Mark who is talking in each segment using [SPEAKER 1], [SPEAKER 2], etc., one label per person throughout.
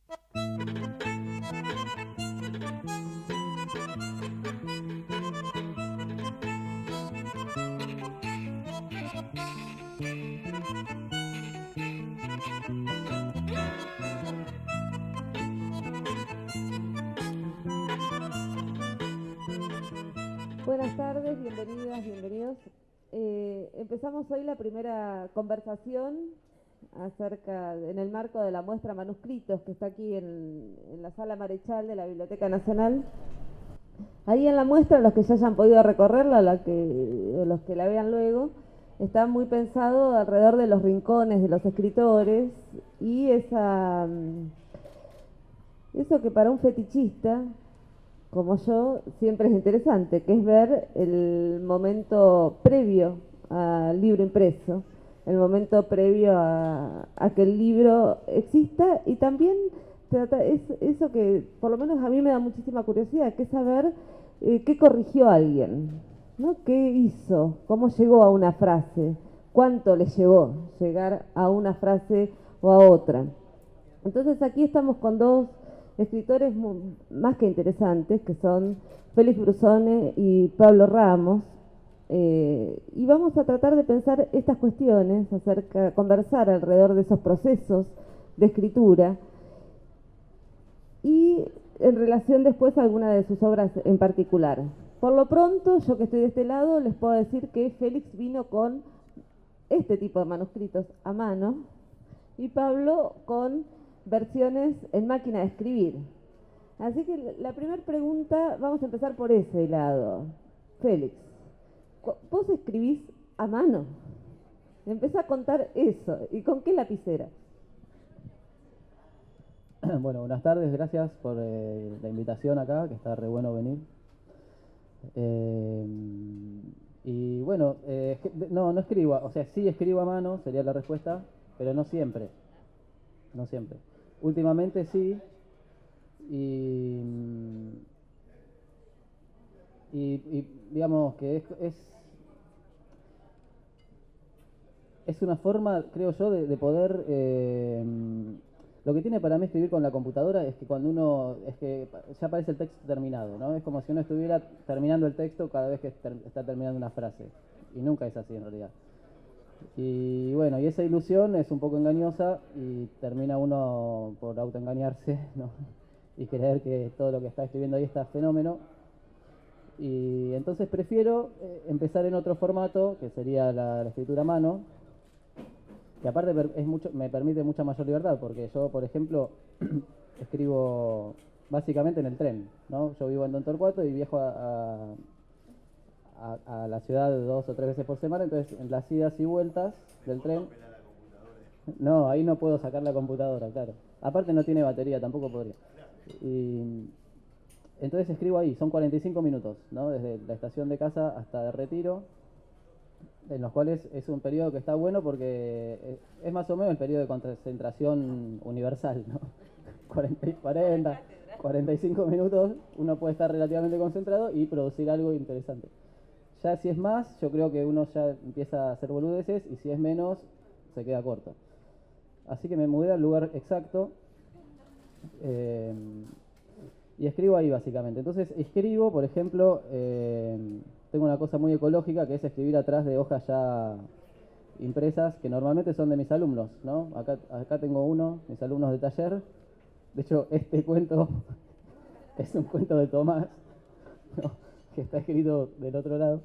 [SPEAKER 1] Buenas tardes, bienvenidas, bienvenidos. Empezamos hoy la primera conversación en el marco de la muestra Manuscritos, que está aquí en la Sala Marechal de la Biblioteca Nacional. Ahí en la muestra, los que ya hayan podido recorrerla, los que la vean luego, está muy pensado alrededor de los rincones de los escritores y eso que para un fetichista como yo, siempre es interesante, que es ver el momento previo al libro impreso, el momento previo a que el libro exista, y también eso que por lo menos a mí me da muchísima curiosidad, que es saber qué corrigió alguien, ¿no? ¿Qué hizo? ¿Cómo llegó a una frase? ¿Cuánto le llevó llegar a una frase o a otra? Entonces aquí estamos con dos escritores más que interesantes, que son Félix Brusone y Pablo Ramos, y vamos a tratar de pensar estas cuestiones, conversar alrededor de esos procesos de escritura y en relación después a alguna de sus obras en particular. Por lo pronto, yo que estoy de este lado, les puedo decir que Félix vino con este tipo de manuscritos a mano y Pablo con versiones en máquina de escribir. Así que la primera pregunta, vamos a empezar por ese lado. Félix, ¿vos escribís a mano? Empezá a contar eso. ¿Y con qué lapicera?
[SPEAKER 2] Bueno, buenas tardes, gracias por la invitación acá, que está re bueno venir. Y bueno, no escribo, o sea, sí escribo a mano, sería la respuesta, pero no siempre. No siempre. Últimamente sí, y digamos que es una forma, creo yo, de poder... lo que tiene para mí escribir con la computadora es que es que ya aparece el texto terminado, ¿no? Es como si uno estuviera terminando el texto cada vez que está terminando una frase, y nunca es así en realidad. Y bueno, y esa ilusión es un poco engañosa y termina uno por autoengañarse, ¿no? Y creer que todo lo que está escribiendo ahí está fenómeno. Y entonces prefiero empezar en otro formato, que sería la escritura a mano, que aparte me permite mucha mayor libertad, porque yo, por ejemplo, escribo básicamente en el tren, ¿no? Yo vivo en Don Torcuato y viajo a la ciudad 2 o 3 veces por semana, entonces en las idas y vueltas del tren... No, ahí no puedo sacar la computadora, claro. Aparte no tiene batería, tampoco podría. Y entonces escribo ahí, son 45 minutos, ¿no? Desde la estación de casa hasta el Retiro, en los cuales es un periodo que está bueno porque es más o menos el periodo de concentración universal, ¿no? 45 minutos uno puede estar relativamente concentrado y producir algo interesante. Ya si es más, yo creo que uno ya empieza a hacer boludeces, y si es menos, se queda corto. Así que me mudé al lugar exacto y escribo ahí básicamente. Entonces escribo, por ejemplo, tengo una cosa muy ecológica que es escribir atrás de hojas ya impresas, que normalmente son de mis alumnos, ¿no? Acá tengo mis alumnos de taller. De hecho, este cuento es un cuento de Tomás, ¿no? Que está escrito del otro lado.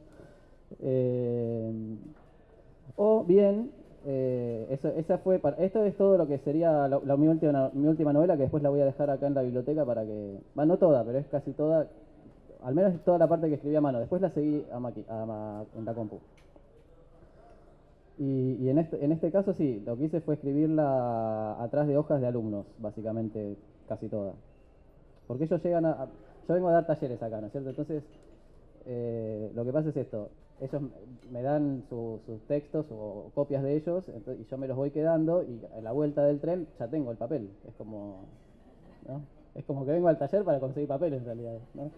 [SPEAKER 2] O bien, esto es todo lo que sería mi última novela, que después la voy a dejar acá en la biblioteca para que... Bueno, no toda, pero es casi toda, al menos toda la parte que escribí a mano. Después la seguí en la compu. Y en este caso sí, lo que hice fue escribirla atrás de hojas de alumnos, básicamente casi toda. Porque ellos yo vengo a dar talleres acá, ¿no es cierto? Entonces, lo que pasa es esto: ellos me dan sus textos o copias de ellos, y yo me los voy quedando, y a la vuelta del tren ya tengo el papel. Es como, ¿no? Es como que vengo al taller para conseguir papel en realidad, ¿no?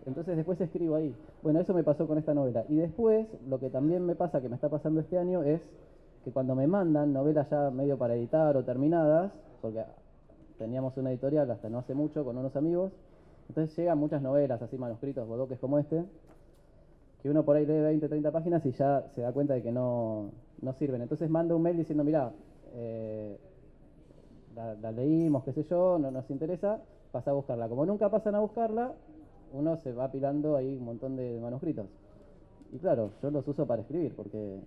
[SPEAKER 2] Entonces después escribo ahí. Bueno, eso me pasó con esta novela. Y después, lo que también me pasa, que me está pasando este año, es que cuando me mandan novelas ya medio para editar o terminadas, porque teníamos una editorial hasta no hace mucho con unos amigos, entonces llegan muchas novelas, así manuscritos, bodoques como este, que uno por ahí lee 20, 30 páginas y ya se da cuenta de que no sirven. Entonces manda un mail diciendo, mirá, la leímos, qué sé yo, no nos interesa, pasa a buscarla. Como nunca pasan a buscarla, uno se va apilando ahí un montón de manuscritos. Y claro, yo los uso para escribir, porque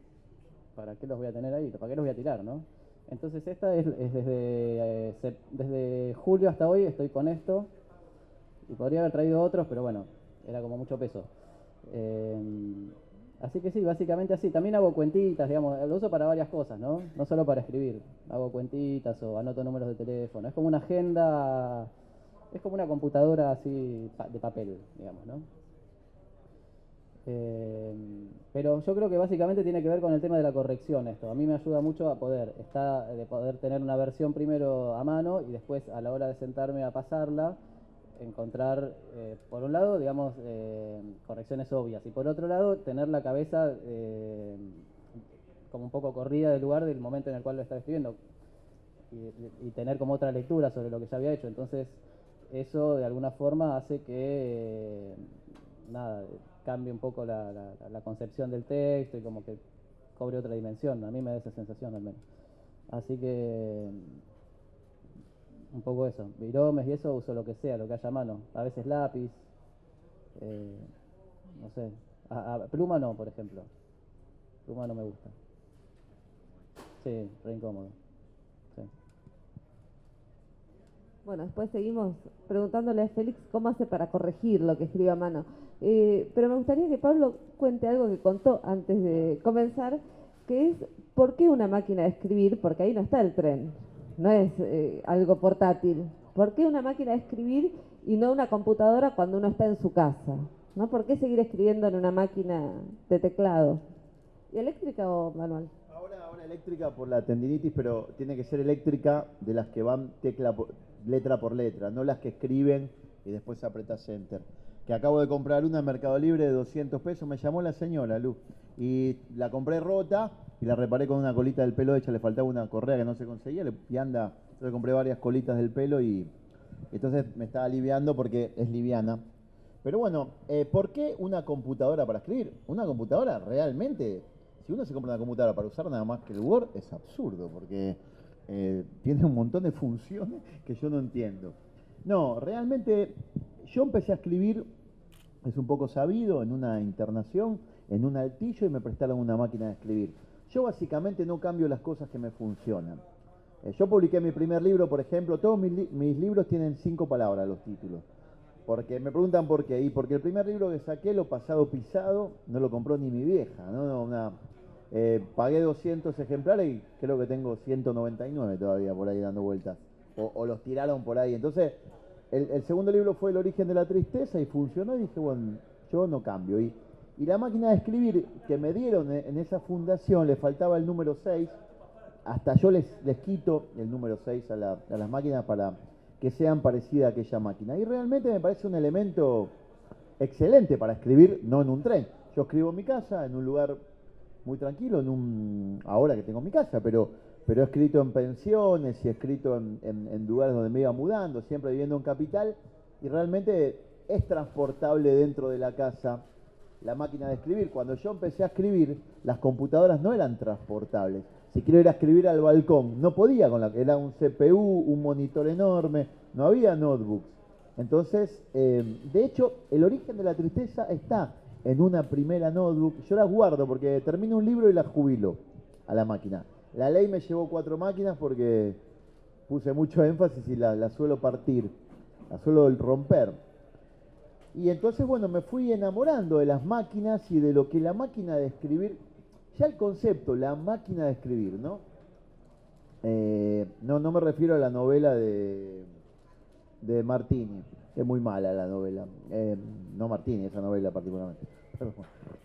[SPEAKER 2] ¿para qué los voy a tener ahí? ¿Para qué los voy a tirar, no? Entonces esta es desde julio hasta hoy estoy con esto, y podría haber traído otros, pero bueno, era como mucho peso. Así que sí, básicamente así. También hago cuentitas, digamos, lo uso para varias cosas, ¿no? No solo para escribir. Hago cuentitas o anoto números de teléfono. Es como una agenda, es como una computadora así de papel, digamos, ¿no? Pero yo creo que básicamente tiene que ver con el tema de la corrección esto. A mí me ayuda mucho a poder tener una versión primero a mano y después a la hora de sentarme a pasarla, encontrar, por un lado, digamos, correcciones obvias y por otro lado, tener la cabeza como un poco corrida del lugar del momento en el cual lo estaba escribiendo y tener como otra lectura sobre lo que ya había hecho. Entonces, eso de alguna forma hace que, nada, cambie un poco la concepción del texto y como que cobre otra dimensión. A mí me da esa sensación al menos. Así que un poco eso, viromes y eso uso lo que sea, lo que haya a mano, a veces lápiz, no sé, pluma no, por ejemplo, pluma no me gusta, sí, re incómodo, sí.
[SPEAKER 1] Bueno, después seguimos preguntándole a Félix cómo hace para corregir lo que escribe a mano. Pero me gustaría que Pablo cuente algo que contó antes de comenzar, que es por qué una máquina de escribir, porque ahí no está el tren, no es algo portátil. ¿Por qué una máquina de escribir y no una computadora cuando uno está en su casa? ¿No? ¿Por qué seguir escribiendo en una máquina de teclado? ¿Y eléctrica o manual?
[SPEAKER 3] Ahora eléctrica por la tendinitis, pero tiene que ser eléctrica de las que van letra por letra, no las que escriben y después apretas enter. Que acabo de comprar una en Mercado Libre de 200 pesos, me llamó la señora, Lu, y la compré rota y la reparé con una colita del pelo hecha, le faltaba una correa que no se conseguía, y anda, yo le compré varias colitas del pelo y entonces me estaba aliviando porque es liviana. Pero bueno, ¿por qué una computadora para escribir? Una computadora realmente, si uno se compra una computadora para usar nada más que el Word, es absurdo, porque tiene un montón de funciones que yo no entiendo. No, realmente yo empecé a escribir, es un poco sabido, en una internación, en un altillo, y me prestaron una máquina de escribir. Yo básicamente no cambio las cosas que me funcionan. Yo publiqué mi primer libro, por ejemplo, todos mis libros tienen 5 palabras los títulos. Porque me preguntan por qué. Y porque el primer libro que saqué, Lo pasado pisado, no lo compró ni mi vieja, ¿no? Pagué 200 ejemplares y creo que tengo 199 todavía por ahí dando vueltas. O los tiraron por ahí. Entonces, el segundo libro fue El origen de la tristeza y funcionó y dije, bueno, yo no cambio. Y la máquina de escribir que me dieron en esa fundación, le faltaba el número 6. Hasta yo les quito el número 6 a las máquinas para que sean parecidas a aquella máquina. Y realmente me parece un elemento excelente para escribir, no en un tren. Yo escribo en mi casa, en un lugar muy tranquilo, ahora que tengo mi casa, pero he escrito en pensiones y he escrito en lugares donde me iba mudando, siempre viviendo en Capital, y realmente es transportable dentro de la casa la máquina de escribir. Cuando yo empecé a escribir, las computadoras no eran transportables. Si quiero ir a escribir al balcón, no podía, era un CPU, un monitor enorme, no había notebooks. Entonces, de hecho, El origen de la tristeza está en una primera notebook. Yo las guardo porque termino un libro y las jubilo a la máquina. La ley me llevó 4 máquinas porque puse mucho énfasis y la suelo partir, la suelo romper. Y entonces, bueno, me fui enamorando de las máquinas y de lo que la máquina de escribir, ya el concepto, la máquina de escribir, ¿no? No me refiero a la novela de Martini, es muy mala la novela. No Martini, esa novela particularmente.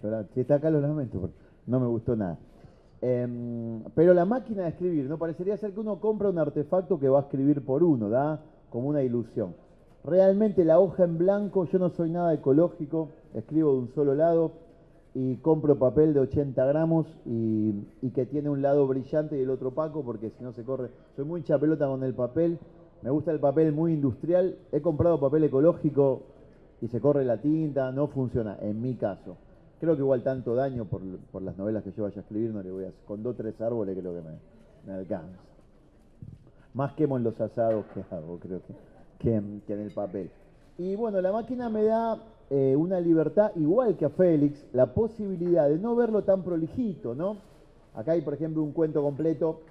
[SPEAKER 3] Pero si está acá lo lamento, porque no me gustó nada. Pero la máquina de escribir, ¿no? Parecería ser que uno compra un artefacto que va a escribir por uno, ¿da? Como una ilusión. Realmente la hoja en blanco, yo no soy nada ecológico, escribo de un solo lado y compro papel de 80 gramos y que tiene un lado brillante y el otro opaco, porque si no se corre. Soy muy hincha pelota con el papel Me gusta el papel muy industrial. He comprado papel ecológico y se corre la tinta, no funciona, en mi caso. Creo que igual tanto daño por las novelas que yo vaya a escribir no le voy a hacer. Con 2 o 3 árboles creo que me alcanza. Más quemo en los asados que hago, creo que en el papel. Y bueno, la máquina me da una libertad, igual que a Félix, la posibilidad de no verlo tan prolijito, ¿no? Acá hay, por ejemplo, un cuento completo,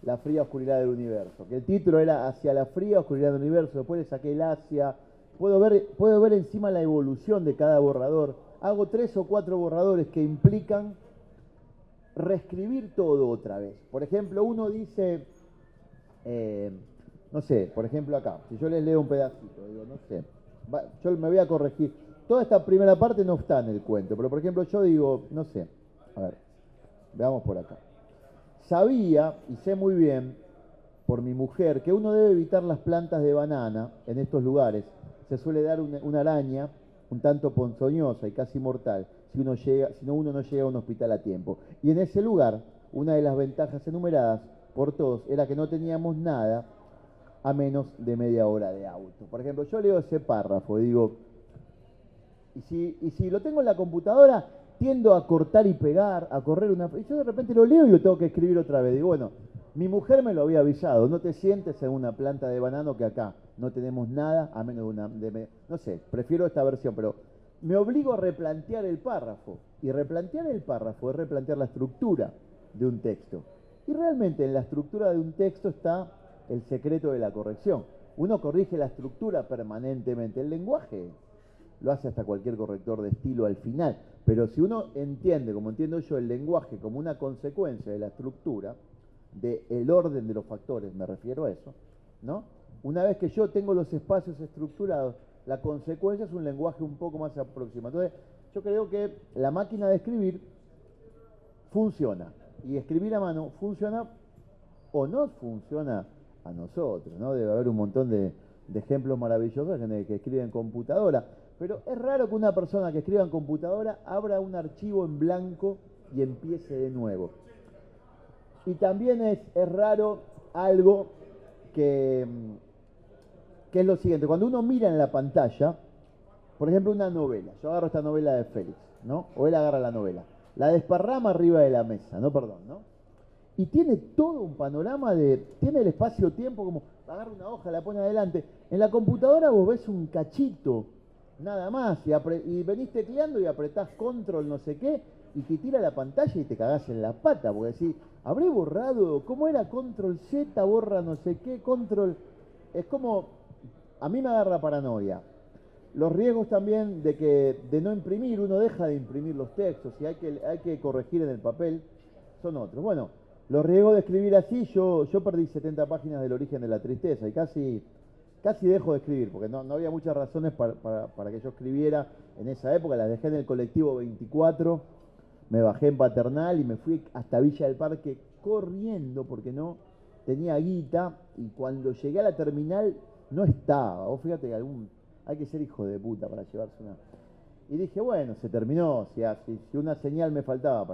[SPEAKER 3] La fría oscuridad del universo, que el título era Hacia la fría oscuridad del universo, después le saqué el Asia. Puedo ver encima la evolución de cada borrador. Hago 3 o 4 borradores que implican reescribir todo otra vez. Por ejemplo, uno dice, no sé, por ejemplo acá, si yo les leo un pedacito, digo, no sé, yo me voy a corregir. Toda esta primera parte no está en el cuento, pero por ejemplo yo digo, no sé, a ver, veamos por acá. Sabía, y sé muy bien, por mi mujer, que uno debe evitar las plantas de banana en estos lugares. Se suele dar una araña un tanto ponzoñosa y casi mortal si uno no llega a un hospital a tiempo. Y en ese lugar, una de las ventajas enumeradas por todos era que no teníamos nada a menos de media hora de auto. Por ejemplo, yo leo ese párrafo y digo, y si lo tengo en la computadora, tiendo a cortar y pegar, a correr y yo de repente lo leo y lo tengo que escribir otra vez. Digo, bueno, mi mujer me lo había avisado, no te sientes en una planta de banano que acá no tenemos nada, a menos no sé, prefiero esta versión, pero me obligo a replantear el párrafo. Y replantear el párrafo es replantear la estructura de un texto. Y realmente en la estructura de un texto está el secreto de la corrección. Uno corrige la estructura permanentemente, el lenguaje lo hace hasta cualquier corrector de estilo al final, pero si uno entiende, como entiendo yo, el lenguaje como una consecuencia de la estructura, del orden de los factores, me refiero a eso, ¿no? Una vez que yo tengo los espacios estructurados, la consecuencia es un lenguaje un poco más aproximado. Entonces, yo creo que la máquina de escribir funciona, y escribir a mano funciona o no funciona a nosotros, ¿no? Debe haber un montón de ejemplos maravillosos que escriben en computadora, pero es raro que una persona que escriba en computadora abra un archivo en blanco y empiece de nuevo. Y también es raro algo que es lo siguiente, cuando uno mira en la pantalla, por ejemplo una novela, yo agarro esta novela de Félix, ¿no? O él agarra la novela, la desparrama arriba de la mesa, ¿no? Y tiene todo un panorama tiene el espacio-tiempo, como agarra una hoja, la pone adelante. En la computadora vos ves un cachito, nada más, y venís tecleando y apretás control no sé qué, y te tira la pantalla y te cagás en la pata, porque decís, habré borrado, ¿cómo era? Control Z, borra no sé qué, control... Es como, a mí me agarra paranoia. Los riesgos también de no imprimir, uno deja de imprimir los textos y hay que corregir en el papel, son otros. Bueno, los riesgos de escribir así, yo perdí 70 páginas del origen de la tristeza y casi dejo de escribir, porque no había muchas razones para que yo escribiera en esa época. Las dejé en el colectivo 24, me bajé en Paternal y me fui hasta Villa del Parque corriendo porque no tenía guita, y cuando llegué a la terminal no estaba. Vos fíjate que hay que ser hijo de puta para llevarse una... Y dije, bueno, se terminó, si una señal me faltaba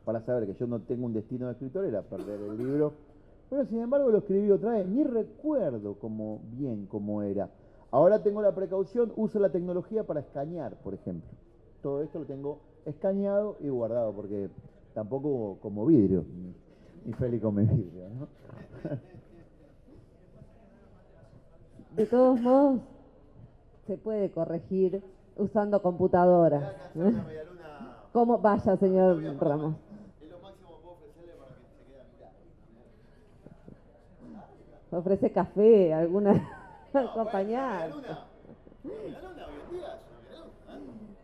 [SPEAKER 3] para saber que yo no tengo un destino de escritor, era perder el libro. Pero sin embargo lo escribí otra vez, ni recuerdo bien cómo era. Ahora tengo la precaución, uso la tecnología para escanear, por ejemplo. Todo esto lo tengo escaneado y guardado, porque tampoco como vidrio, ni Félix come vidrio, ¿no?
[SPEAKER 1] De todos modos, se puede corregir usando computadora. ¿Cómo? Vaya, señor Ramos. Ofrece café, alguna acompañar.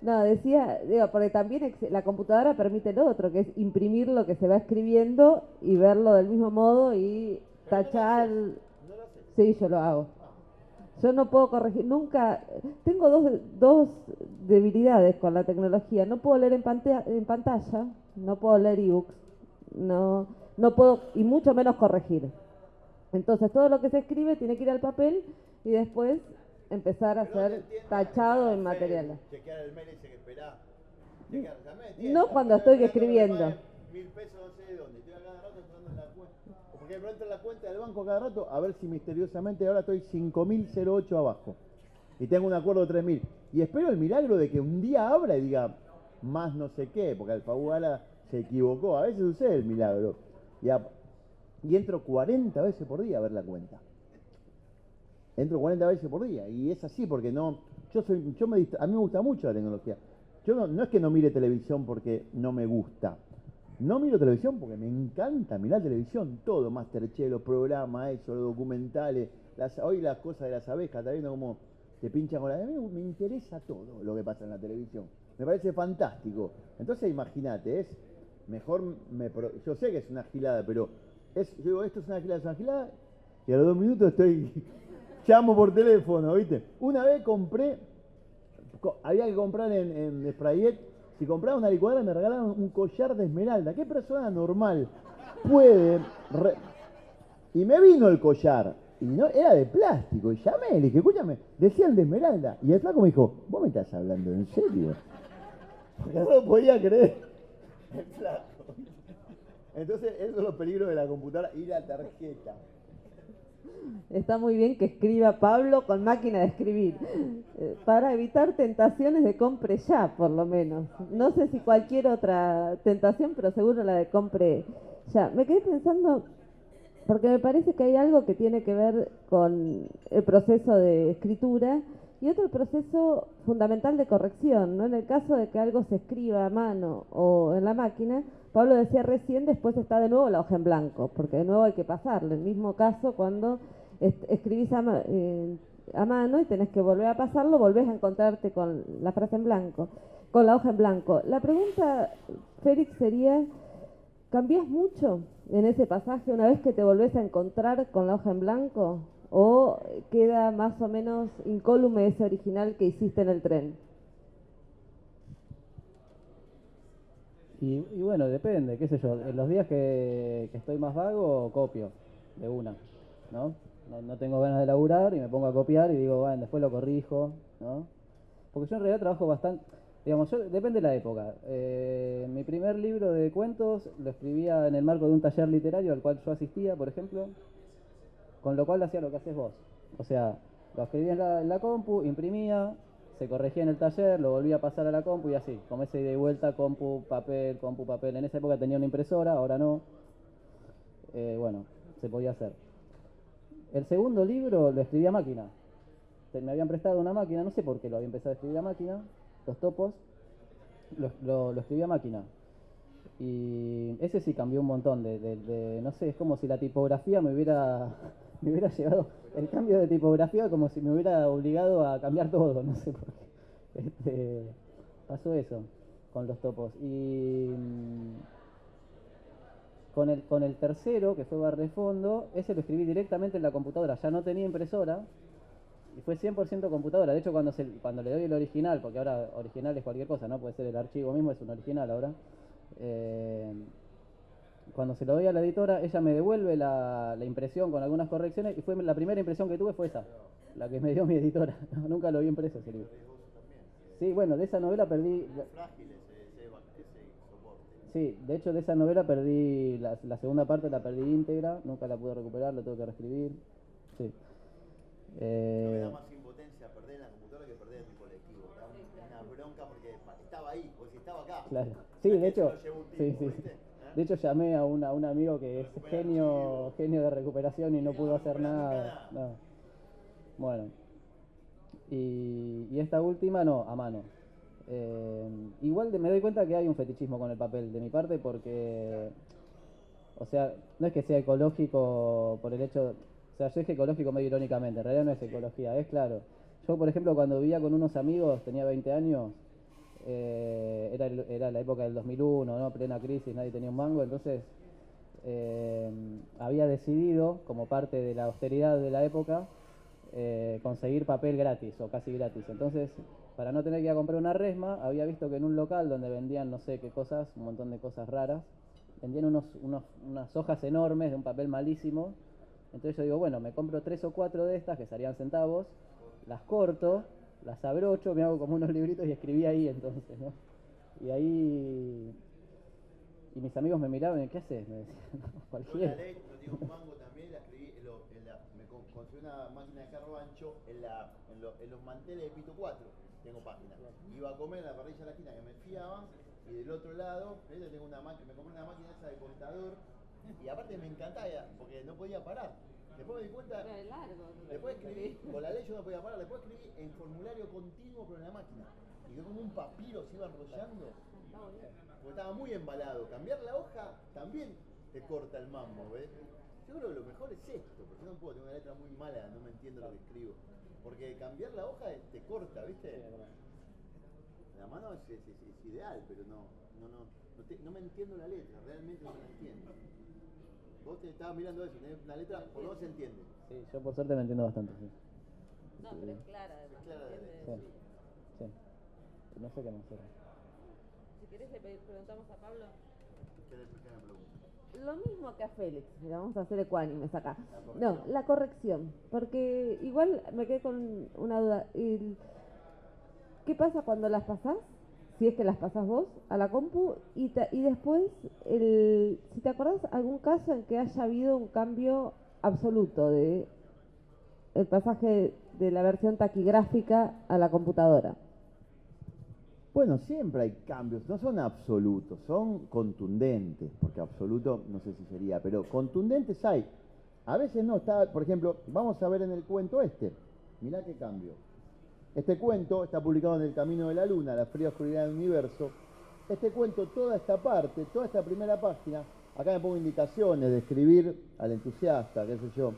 [SPEAKER 1] No, decía, porque también la computadora permite lo otro, que es imprimir lo que se va escribiendo y verlo del mismo modo y tachar. Sí, yo lo hago. Yo no puedo corregir, nunca, tengo dos debilidades con la tecnología. No puedo leer en pantalla, no puedo leer ebooks, no puedo, y mucho menos corregir. Entonces todo lo que se escribe tiene que ir al papel y después empezar a ser tachado en materiales.
[SPEAKER 3] Chequear el mail ese que esperá.
[SPEAKER 1] No cuando estoy escribiendo.
[SPEAKER 3] 1000 pesos no sé de dónde. Estoy acá de rato entrando en la cuenta. Porque me entra en la cuenta del banco cada rato a ver si misteriosamente ahora estoy 5.008 abajo. Y tengo un acuerdo de 3.000. Y espero el milagro de que un día abra y diga más no sé qué, porque Alfaguara se equivocó. A veces sucede el milagro. Y entro 40 veces por día a ver la cuenta. Entro 40 veces por día. Y es así porque no. A mí me gusta mucho la tecnología. Yo no es que no mire televisión porque no me gusta. No miro televisión porque me encanta mirar televisión, todo, Masterchef, los programas, eso, los documentales, hoy las cosas de las abejas, está viendo cómo te pinchan con a mí me interesa todo lo que pasa en la televisión, me parece fantástico. Entonces imagínate, es mejor, yo sé que es una gilada, pero yo digo, esto es una gilada, y a los 2 minutos llamo por teléfono, ¿viste? Una vez había que comprar en Sprayet. Si compraba una licuadora me regalaban un collar de esmeralda. ¿Qué persona normal puede? Y me vino el collar. Y no, era de plástico. Y llamé, le dije, escúchame, decían de esmeralda. Y el flaco me dijo, ¿vos me estás hablando en serio? Porque no lo podía creer. El flaco. Entonces, esos son los peligros de la computadora y la tarjeta.
[SPEAKER 1] Está muy bien que escriba Pablo con máquina de escribir, para evitar tentaciones de compre ya, por lo menos. No sé si cualquier otra tentación, pero seguro la de compre ya. Me quedé pensando, porque me parece que hay algo que tiene que ver con el proceso de escritura y otro proceso fundamental de corrección, ¿no? En el caso de que algo se escriba a mano o en la máquina, Pablo decía recién, después está de nuevo la hoja en blanco, porque de nuevo hay que pasarle. El mismo caso cuando escribís a mano y tenés que volver a pasarlo, volvés a encontrarte con la frase en blanco, con la hoja en blanco. La pregunta, Félix, sería, ¿cambiás mucho en ese pasaje una vez que te volvés a encontrar con la hoja en blanco? ¿O queda más o menos incólume ese original que hiciste en el tren?
[SPEAKER 2] Y bueno, depende, qué sé yo. En los días que estoy más vago, copio de una, ¿no? No tengo ganas de laburar y me pongo a copiar y digo, bueno, después lo corrijo, ¿no? Porque yo en realidad trabajo bastante, digamos, depende de la época. Mi primer libro de cuentos lo escribía en el marco de un taller literario al cual yo asistía, por ejemplo, con lo cual hacía lo que haces vos. O sea, lo escribía en la compu, imprimía, se corregía en el taller, lo volvía a pasar a la compu y así, como ese ida y vuelta, compu, papel. En esa época tenía una impresora, ahora no. Bueno, se podía hacer. El segundo libro lo escribí a máquina. Me habían prestado una máquina, no sé por qué lo había empezado a escribir a máquina, los topos, lo escribí a máquina. Y ese sí cambió un montón, no sé, es como si la tipografía me hubiera llevado, el cambio de tipografía como si me hubiera obligado a cambiar todo, no sé por qué. Pasó eso con los topos. Y con el tercero, que fue Barrefondo, ese lo escribí directamente en la computadora, ya no tenía impresora, y fue 100% computadora. De hecho, cuando le doy el original, porque ahora original es cualquier cosa, ¿no? Puede ser el archivo mismo, es un original ahora. Cuando se lo doy a la editora, ella me devuelve la impresión con algunas correcciones, y fue la primera impresión que tuve fue esa, la que me dio mi editora. Nunca lo vi impreso ese libro. Sí, bueno, de esa novela perdí... Sí, de hecho de esa novela perdí, la segunda parte la perdí íntegra, nunca la pude recuperar, la tuve que reescribir. Sí.
[SPEAKER 3] Me da más impotencia perder en la computadora que perder en mi colectivo. Da una bronca porque estaba ahí, porque si estaba acá.
[SPEAKER 2] Claro. Sí, de hecho,
[SPEAKER 3] tiempo,
[SPEAKER 2] sí. De hecho llamé a un amigo que es genio de recuperación y no pudo hacer nada. No. Bueno. Y esta última no, a mano. Igual me doy cuenta que hay un fetichismo con el papel de mi parte porque, o sea, no es que sea ecológico por el hecho, o sea, yo dije ecológico medio irónicamente, en realidad no es ecología, es claro. Yo, por ejemplo, cuando vivía con unos amigos, tenía 20 años, era la época del 2001, ¿no? Plena crisis, nadie tenía un mango, entonces había decidido, como parte de la austeridad de la época, conseguir papel gratis o casi gratis. Entonces, para no tener que ir a comprar una resma, había visto que en un local donde vendían no sé qué cosas, un montón de cosas raras, vendían unas hojas enormes de un papel malísimo. Entonces yo digo, bueno, me compro 3 o 4 de estas que serían centavos, las corto, las abrocho, me hago como unos libritos y escribí ahí entonces, ¿no? Y ahí Y mis amigos me miraban y ¿qué haces? Me decían, no,
[SPEAKER 3] Yo la
[SPEAKER 2] cualquiera.
[SPEAKER 3] ley, no digo un mango también, la escribí, construí una máquina de carro ancho en los manteles de Pito 4, tengo páginas. Iba a comer en la parrilla de la esquina que me fiaban, y del otro lado, ¿ves? Tengo una máquina, me compré una máquina esa de contador, y aparte me encantaba porque no podía parar. Después me di cuenta, después escribí, con la ley yo no podía parar, después escribí en formulario continuo pero en la máquina. Y yo como un papiro se iba enrollando, porque estaba muy embalado. Cambiar la hoja también te corta el mambo, ¿ves? Yo creo que lo mejor es esto, porque yo no puedo, tengo una letra muy mala, no me entiendo lo que escribo. Porque cambiar la hoja te corta, ¿viste? La mano es ideal, pero no me entiendo la letra, realmente no me la entiendo. Vos te estabas mirando eso, tenés una letra, por no se entiende.
[SPEAKER 2] Sí, yo por suerte me entiendo bastante, sí.
[SPEAKER 1] No, pero es clara.
[SPEAKER 3] Es clara de
[SPEAKER 2] Sí,
[SPEAKER 3] letra.
[SPEAKER 2] sí. No sé qué más hacer.
[SPEAKER 1] Si querés le preguntamos a Pablo.
[SPEAKER 3] ¿Qué me pregunta?
[SPEAKER 1] Lo mismo que a Félix, mira, vamos a hacer ecuánimes acá.
[SPEAKER 3] La
[SPEAKER 1] No, la corrección, porque igual me quedé con una duda. ¿Qué pasa cuando las pasás? Si es que las pasás vos a la compu y después, si te acordás algún caso en que haya habido un cambio absoluto de el pasaje de la versión taquigráfica a la computadora.
[SPEAKER 3] Bueno, siempre hay cambios, no son absolutos, son contundentes, porque absoluto no sé si sería, pero contundentes hay. A veces no, está, por ejemplo, vamos a ver en el cuento mirá qué cambio. Este cuento está publicado en El Camino de la Luna, La fría oscuridad del universo. Este cuento, toda esta parte, toda esta primera página, acá me pongo indicaciones de escribir al entusiasta, qué sé yo.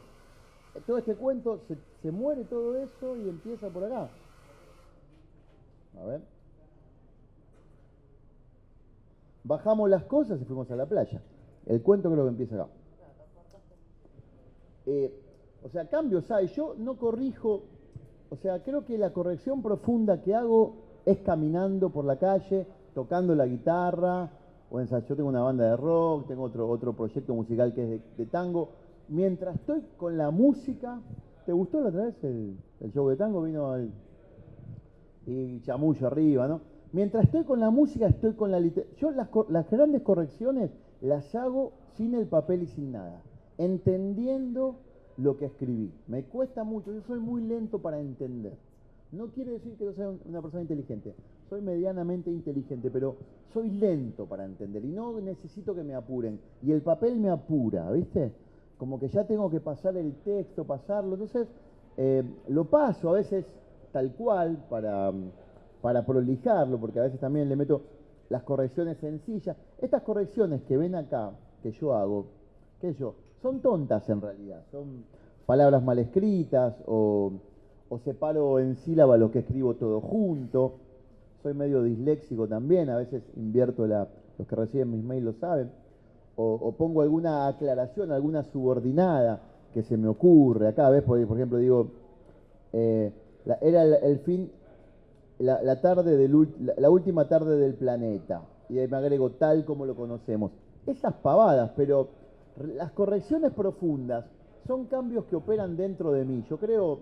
[SPEAKER 3] Todo este cuento, se muere todo eso y empieza por acá. A ver. Bajamos las cosas y fuimos a la playa. El cuento creo que empieza acá. O sea, cambios hay. Yo no corrijo, o sea, creo que la corrección profunda que hago es caminando por la calle, tocando la guitarra, yo tengo una banda de rock, tengo otro proyecto musical que es de tango. Mientras estoy con la música, ¿te gustó la otra vez el show de tango? Y chamullo arriba, ¿no? Mientras estoy con la música, estoy con la literatura. Yo las grandes correcciones las hago sin el papel y sin nada, entendiendo lo que escribí. Me cuesta mucho, yo soy muy lento para entender. No quiere decir que yo sea una persona inteligente, soy medianamente inteligente, pero soy lento para entender y no necesito que me apuren. Y el papel me apura, ¿viste? Como que ya tengo que pasar el texto, pasarlo. Entonces, lo paso a veces tal cual para prolijarlo, porque a veces también le meto las correcciones sencillas. Estas correcciones que ven acá, que yo hago, son tontas en realidad, son palabras mal escritas o separo en sílaba lo que escribo todo junto. Soy medio disléxico también, a veces invierto los que reciben mis mails lo saben, o pongo alguna aclaración, alguna subordinada que se me ocurre. Acá, ¿ves? Por ejemplo, digo, era el fin, la última tarde del planeta, y ahí me agrego tal como lo conocemos. Esas pavadas, pero las correcciones profundas son cambios que operan dentro de mí. Yo creo,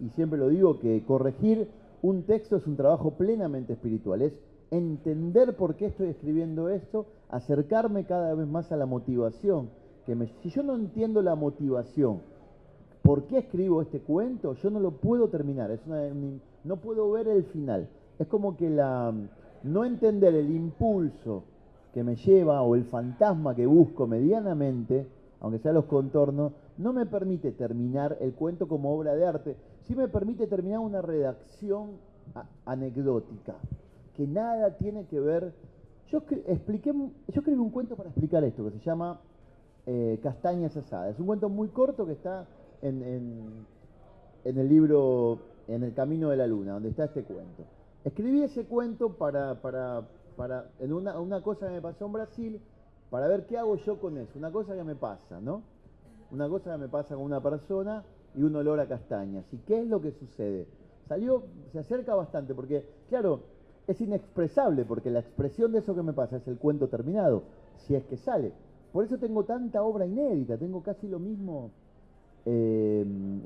[SPEAKER 3] y siempre lo digo, que corregir un texto es un trabajo plenamente espiritual, es entender por qué estoy escribiendo esto, acercarme cada vez más a la motivación. Si yo no entiendo la motivación, ¿por qué escribo este cuento? Yo no lo puedo terminar, no puedo ver el final. Es como que no entender el impulso que me lleva o el fantasma que busco medianamente, aunque sea los contornos, no me permite terminar el cuento como obra de arte, sí me permite terminar una redacción anecdótica, que nada tiene que ver. Yo escribí un cuento para explicar esto, que se llama Castañas Asadas. Es un cuento muy corto que está en el libro En el Camino de la Luna, donde está este cuento. Escribí ese cuento en una cosa que me pasó en Brasil, para ver qué hago yo con eso, una cosa que me pasa, ¿no? Una cosa que me pasa con una persona y un olor a castañas. ¿Y qué es lo que sucede? Se acerca bastante, porque, claro, es inexpresable, porque la expresión de eso que me pasa es el cuento terminado, si es que sale. Por eso tengo tanta obra inédita, tengo casi lo mismo sin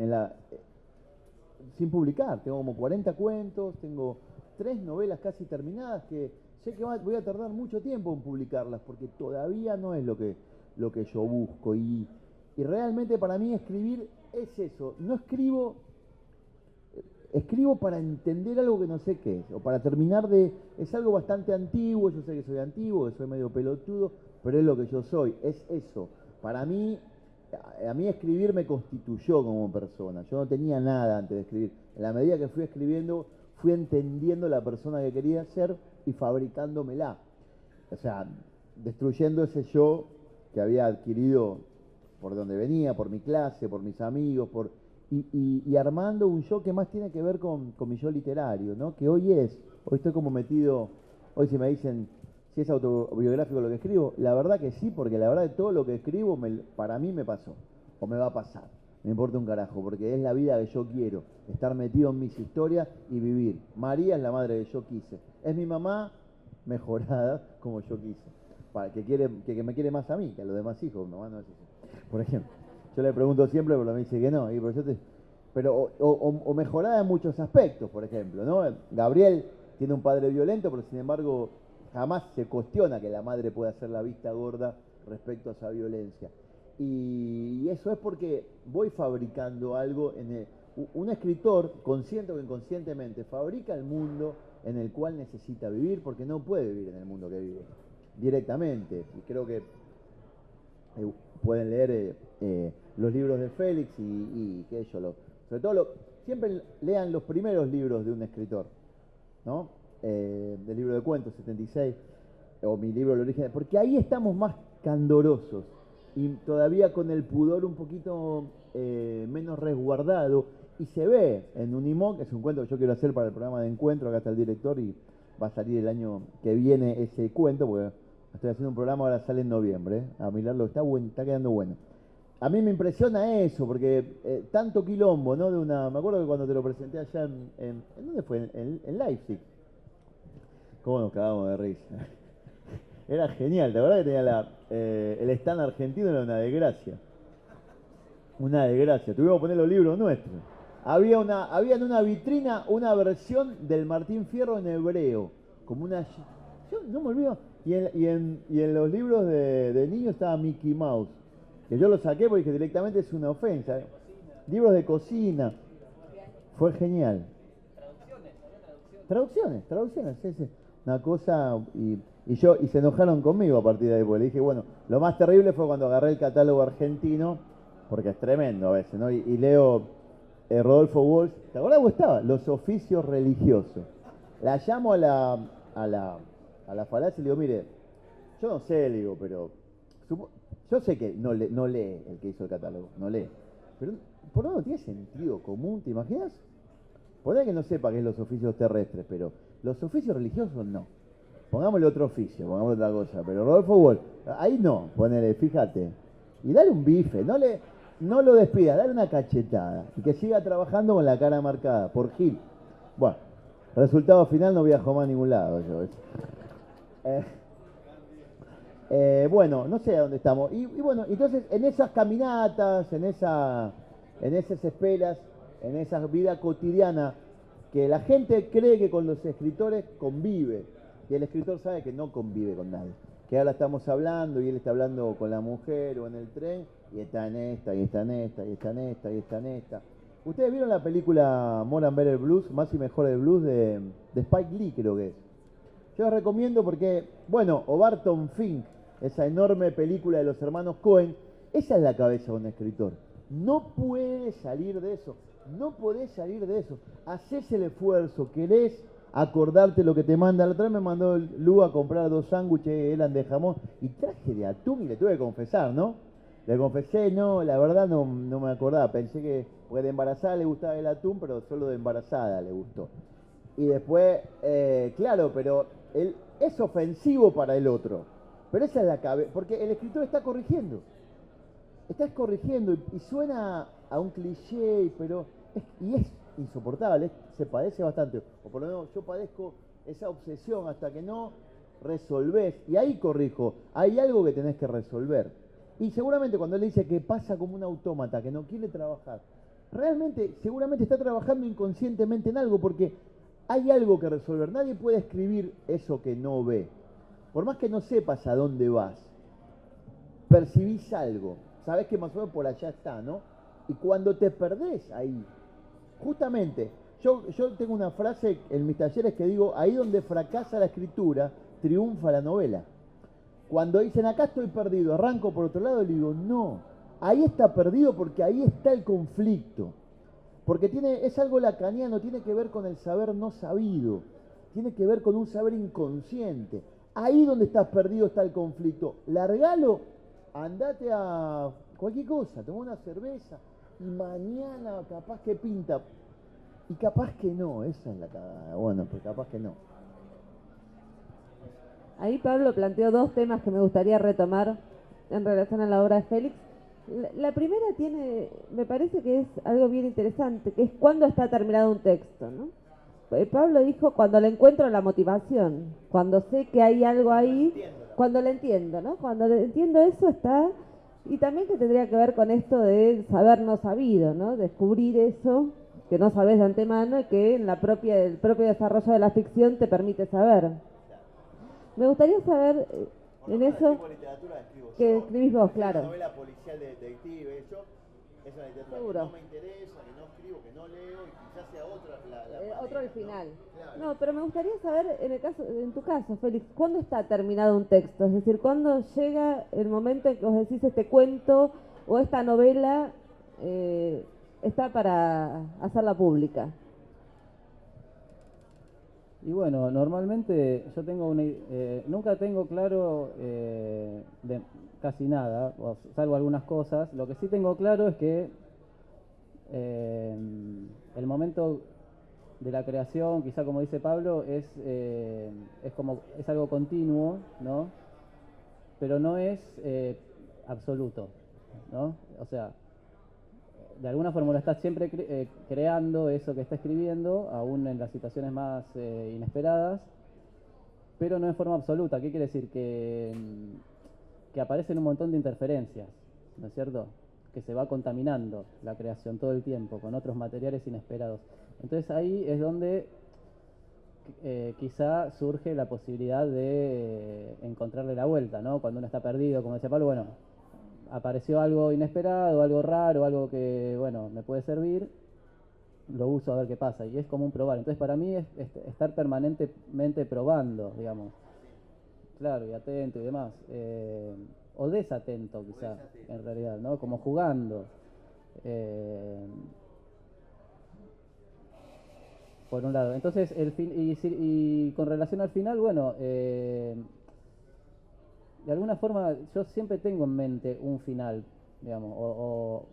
[SPEAKER 3] publicar. Tengo como 40 cuentos, tengo 3 novelas casi terminadas que sé que voy a tardar mucho tiempo en publicarlas porque todavía no es lo que yo busco. Y realmente para mí escribir es eso. No escribo para entender algo que no sé qué es, o para terminar de... Es algo bastante antiguo, yo sé que soy antiguo, que soy medio pelotudo, pero es lo que yo soy, es eso. Para mí, a mí escribir me constituyó como persona. Yo no tenía nada antes de escribir. En la medida que fui escribiendo, fui entendiendo la persona que quería ser y fabricándomela. O sea, destruyendo ese yo que había adquirido por donde venía, por mi clase, por mis amigos, y armando un yo que más tiene que ver con mi yo literario, ¿no? Que hoy estoy como metido, hoy si me dicen si es autobiográfico lo que escribo, la verdad que sí, porque la verdad de todo lo que escribo para mí me pasó, o me va a pasar, me importa un carajo, porque es la vida que yo quiero, estar metido en mis historias y vivir. María es la madre que yo quise, es mi mamá mejorada como yo quise, que me quiere más a mí que a los demás hijos, mamá no es eso, por ejemplo. Yo le pregunto siempre, pero me dice que no. O mejorada en muchos aspectos, por ejemplo, ¿no? Gabriel tiene un padre violento, pero sin embargo jamás se cuestiona que la madre pueda hacer la vista gorda respecto a esa violencia. Y eso es porque voy fabricando algo un escritor, consciente o inconscientemente, fabrica el mundo en el cual necesita vivir, porque no puede vivir en el mundo que vive directamente. Y creo que pueden leer los libros de Félix y qué sé yo, sobre todo siempre lean los primeros libros de un escritor, ¿no? Del libro de cuentos 76 o mi libro El origen, porque ahí estamos más candorosos y todavía con el pudor un poquito menos resguardado, y se ve en Unimog, es un cuento que yo quiero hacer para el programa de encuentro, acá está el director y va a salir el año que viene ese cuento, porque estoy haciendo un programa, ahora sale en noviembre, a mirarlo, está quedando bueno. A mí me impresiona eso, porque tanto quilombo, ¿no? Me acuerdo que cuando te lo presenté allá ¿en dónde fue? En Leipzig. ¿Cómo nos cagamos de risa? Era genial, la verdad que tenía el stand argentino, era una desgracia. Una desgracia, tuvimos que poner los libros nuestros. Había en una vitrina una versión del Martín Fierro en hebreo, como una... Yo no me olvido. Y en los libros de niños estaba Mickey Mouse, que yo lo saqué porque directamente es una ofensa. Libros de cocina. Fue genial. Traducciones, sí. Una cosa, y se enojaron conmigo a partir de ahí, porque le dije, bueno, lo más terrible fue cuando agarré el catálogo argentino, porque es tremendo a veces, ¿no? Y leo Rodolfo Walsh, ¿te acordás cómo estaba? Los oficios religiosos. La llamo a la falacia y le digo, mire, yo no sé, le digo, pero yo sé que no lee el que hizo el catálogo, no lee, pero por lo menos tiene sentido común, ¿te imaginas? Podría que no sepa qué es los oficios terrestres, pero los oficios religiosos no. Pongámosle otro oficio, pongámosle otra cosa, pero Rodolfo Walsh, ahí no, ponele, fíjate, y dale un bife, no lo despida, dale una cachetada, y que siga trabajando con la cara marcada, por Gil. Bueno, resultado final, no viajo más a ningún lado yo. Bueno, no sé a dónde estamos. Y bueno, entonces en esas caminatas, en esas esperas, en esa vida cotidiana, que la gente cree que con los escritores convive, y el escritor sabe que no convive con nadie. Que ahora estamos hablando y él está hablando con la mujer o en el tren, y está en esta, y está en esta, y está en esta, y está en esta. ¿Ustedes vieron la película More and Better Blues, Más y Mejor el Blues, de Spike Lee, creo que es? Yo les recomiendo porque, bueno, o Barton Fink, esa enorme película de los hermanos Coen, esa es la cabeza de un escritor. No puedes salir de eso, no podés salir de eso. Hacés el esfuerzo, querés acordarte lo que te manda. La otra vez me mandó Lu a comprar 2 sándwiches, eran de jamón, y traje de atún y le tuve que confesar, ¿no? Le confesé, no, la verdad no me acordaba, pensé que, porque de embarazada le gustaba el atún, pero solo de embarazada le gustó. Y después, claro, pero es ofensivo para el otro. Pero esa es la cabeza, porque el escritor está corrigiendo y suena a un cliché, pero es insoportable, se padece bastante, o por lo menos yo padezco esa obsesión hasta que no resolvés, y ahí corrijo, hay algo que tenés que resolver. Y seguramente cuando él dice que pasa como un autómata, que no quiere trabajar, realmente, seguramente está trabajando inconscientemente en algo, porque hay algo que resolver. Nadie puede escribir eso que no ve. Por más que no sepas a dónde vas, percibís algo. Sabés que más o menos por allá está, ¿no? Y cuando te perdés ahí, justamente, yo tengo una frase en mis talleres que digo, ahí donde fracasa la escritura, triunfa la novela. Cuando dicen, acá estoy perdido, arranco por otro lado, le digo, no, ahí está perdido porque ahí está el conflicto. Porque es algo lacaniano, tiene que ver con el saber no sabido, tiene que ver con un saber inconsciente. Ahí donde estás perdido está el conflicto. Largalo, andate a cualquier cosa, toma una cerveza y mañana capaz que pinta. Y capaz que no, esa es la cagada. Bueno, pues capaz que no.
[SPEAKER 1] Ahí Pablo planteó dos temas que me gustaría retomar en relación a la obra de Félix. La primera me parece que es algo bien interesante, que es cuándo está terminado un texto, ¿no? Pablo dijo cuando le encuentro la motivación, cuando sé que hay algo ahí, cuando le entiendo, ¿no? Cuando le entiendo eso está, y también que tendría que ver con esto de saber no sabido, ¿no? Descubrir eso que no sabes de antemano y que en el propio desarrollo de la ficción te permite saber. Me gustaría saber en eso que escribís vos, claro.
[SPEAKER 3] Una novela policial de detective, eso es una literatura
[SPEAKER 1] Seguro.
[SPEAKER 3] que no me interesa, que no escribo, que no leo y quizás sea otra
[SPEAKER 1] otro al final.
[SPEAKER 3] ¿no? Claro.
[SPEAKER 1] No, pero me gustaría saber en tu caso, Félix, ¿cuándo está terminado un texto? Es decir, ¿cuándo llega el momento en que vos decís este cuento o esta novela está para hacerla pública?
[SPEAKER 2] Y bueno, normalmente yo tengo nunca tengo claro de casi nada, salvo algunas cosas. Lo que sí tengo claro es que el momento de la creación, quizá como dice Pablo, es algo continuo, ¿no? Pero no es absoluto, ¿no? O sea, de alguna forma uno está siempre creando eso que está escribiendo, aún en las situaciones más inesperadas, pero no en forma absoluta. ¿Qué quiere decir? Que aparecen un montón de interferencias, ¿no es cierto? Que se va contaminando la creación todo el tiempo con otros materiales inesperados. Entonces ahí es donde quizá surge la posibilidad de encontrarle la vuelta, ¿no? Cuando uno está perdido, como decía Pablo, bueno, apareció algo inesperado, algo raro, algo que, bueno, me puede servir, lo uso a ver qué pasa, y es como un probar. Entonces para mí es estar permanentemente probando, digamos, claro, y atento y demás, o desatento quizá, en realidad, ¿no? Como jugando. Por un lado. Entonces, y con relación al final, bueno, de alguna forma yo siempre tengo en mente un final, digamos, o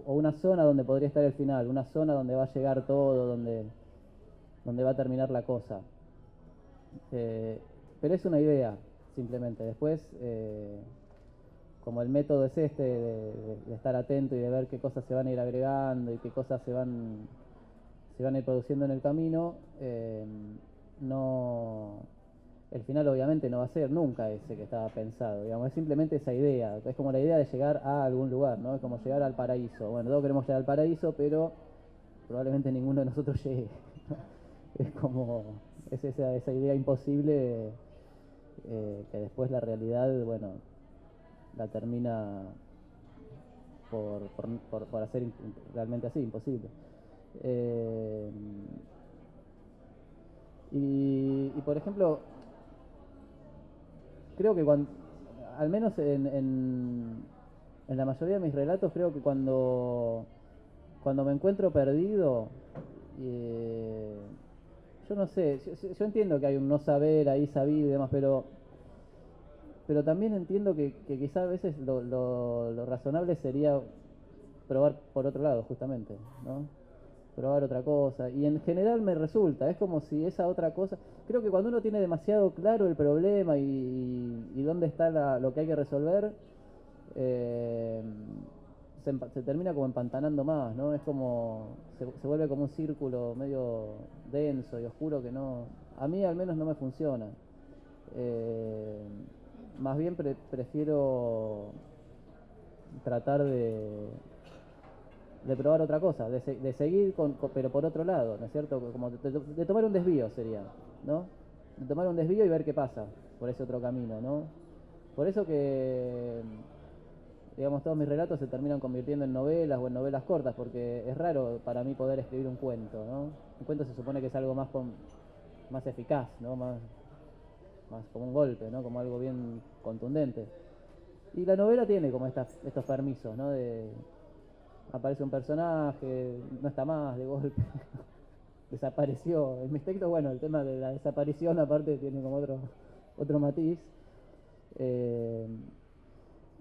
[SPEAKER 2] una zona donde podría estar el final, una zona donde va a llegar todo, donde va a terminar la cosa. Pero es una idea, simplemente. Después, como el método es este, de estar atento y de ver qué cosas se van a ir agregando y qué cosas se van a ir produciendo en el camino, el final obviamente no va a ser nunca ese que estaba pensado, digamos, es simplemente esa idea, es como la idea de llegar a algún lugar, ¿no? Es como llegar al paraíso. Bueno, todos queremos llegar al paraíso, pero probablemente ninguno de nosotros llegue. Es como, es esa idea imposible que después la realidad, bueno, la termina por hacer realmente así, imposible. Y por ejemplo, creo que al menos en la mayoría de mis relatos, creo que cuando me encuentro perdido, yo no sé, yo entiendo que hay un no saber ahí sabido y demás, pero también entiendo que quizá a veces lo razonable sería probar por otro lado, justamente, ¿no? Probar otra cosa. Y en general me resulta, es como si esa otra cosa... Creo que cuando uno tiene demasiado claro el problema y dónde está lo que hay que resolver, se termina como empantanando más, ¿no? Es como... Se vuelve como un círculo medio denso y oscuro que no... A mí al menos no me funciona. Más bien prefiero tratar de probar otra cosa, de seguir pero por otro lado, ¿no es cierto? Como de tomar un desvío sería, ¿no? De tomar un desvío y ver qué pasa por ese otro camino, ¿no? Por eso que, digamos, todos mis relatos se terminan convirtiendo en novelas o en novelas cortas, porque es raro para mí poder escribir un cuento, ¿no? Un cuento se supone que es algo más eficaz, ¿no? Más como un golpe, ¿no? Como algo bien contundente. Y la novela tiene como estos permisos, ¿no? Aparece un personaje, no está más de golpe, desapareció. En mis textos, bueno, el tema de la desaparición aparte tiene como otro matiz.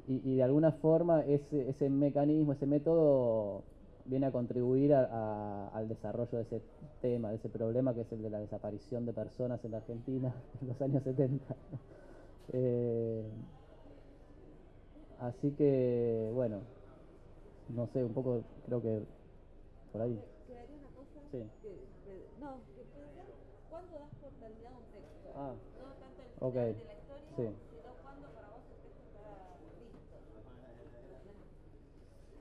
[SPEAKER 2] Y de alguna forma ese mecanismo, ese método viene a contribuir al desarrollo de ese tema, de ese problema que es el de la desaparición de personas en la Argentina en los años 70. Así que, bueno, no sé, un poco creo que por ahí.
[SPEAKER 1] Quedaría una cosa
[SPEAKER 2] Sí.
[SPEAKER 1] que ¿cuándo das por terminado un texto?
[SPEAKER 2] Ah,
[SPEAKER 1] No tanto el final
[SPEAKER 2] ok,
[SPEAKER 1] de la historia,
[SPEAKER 2] sí.
[SPEAKER 1] sino cuándo para vos el texto está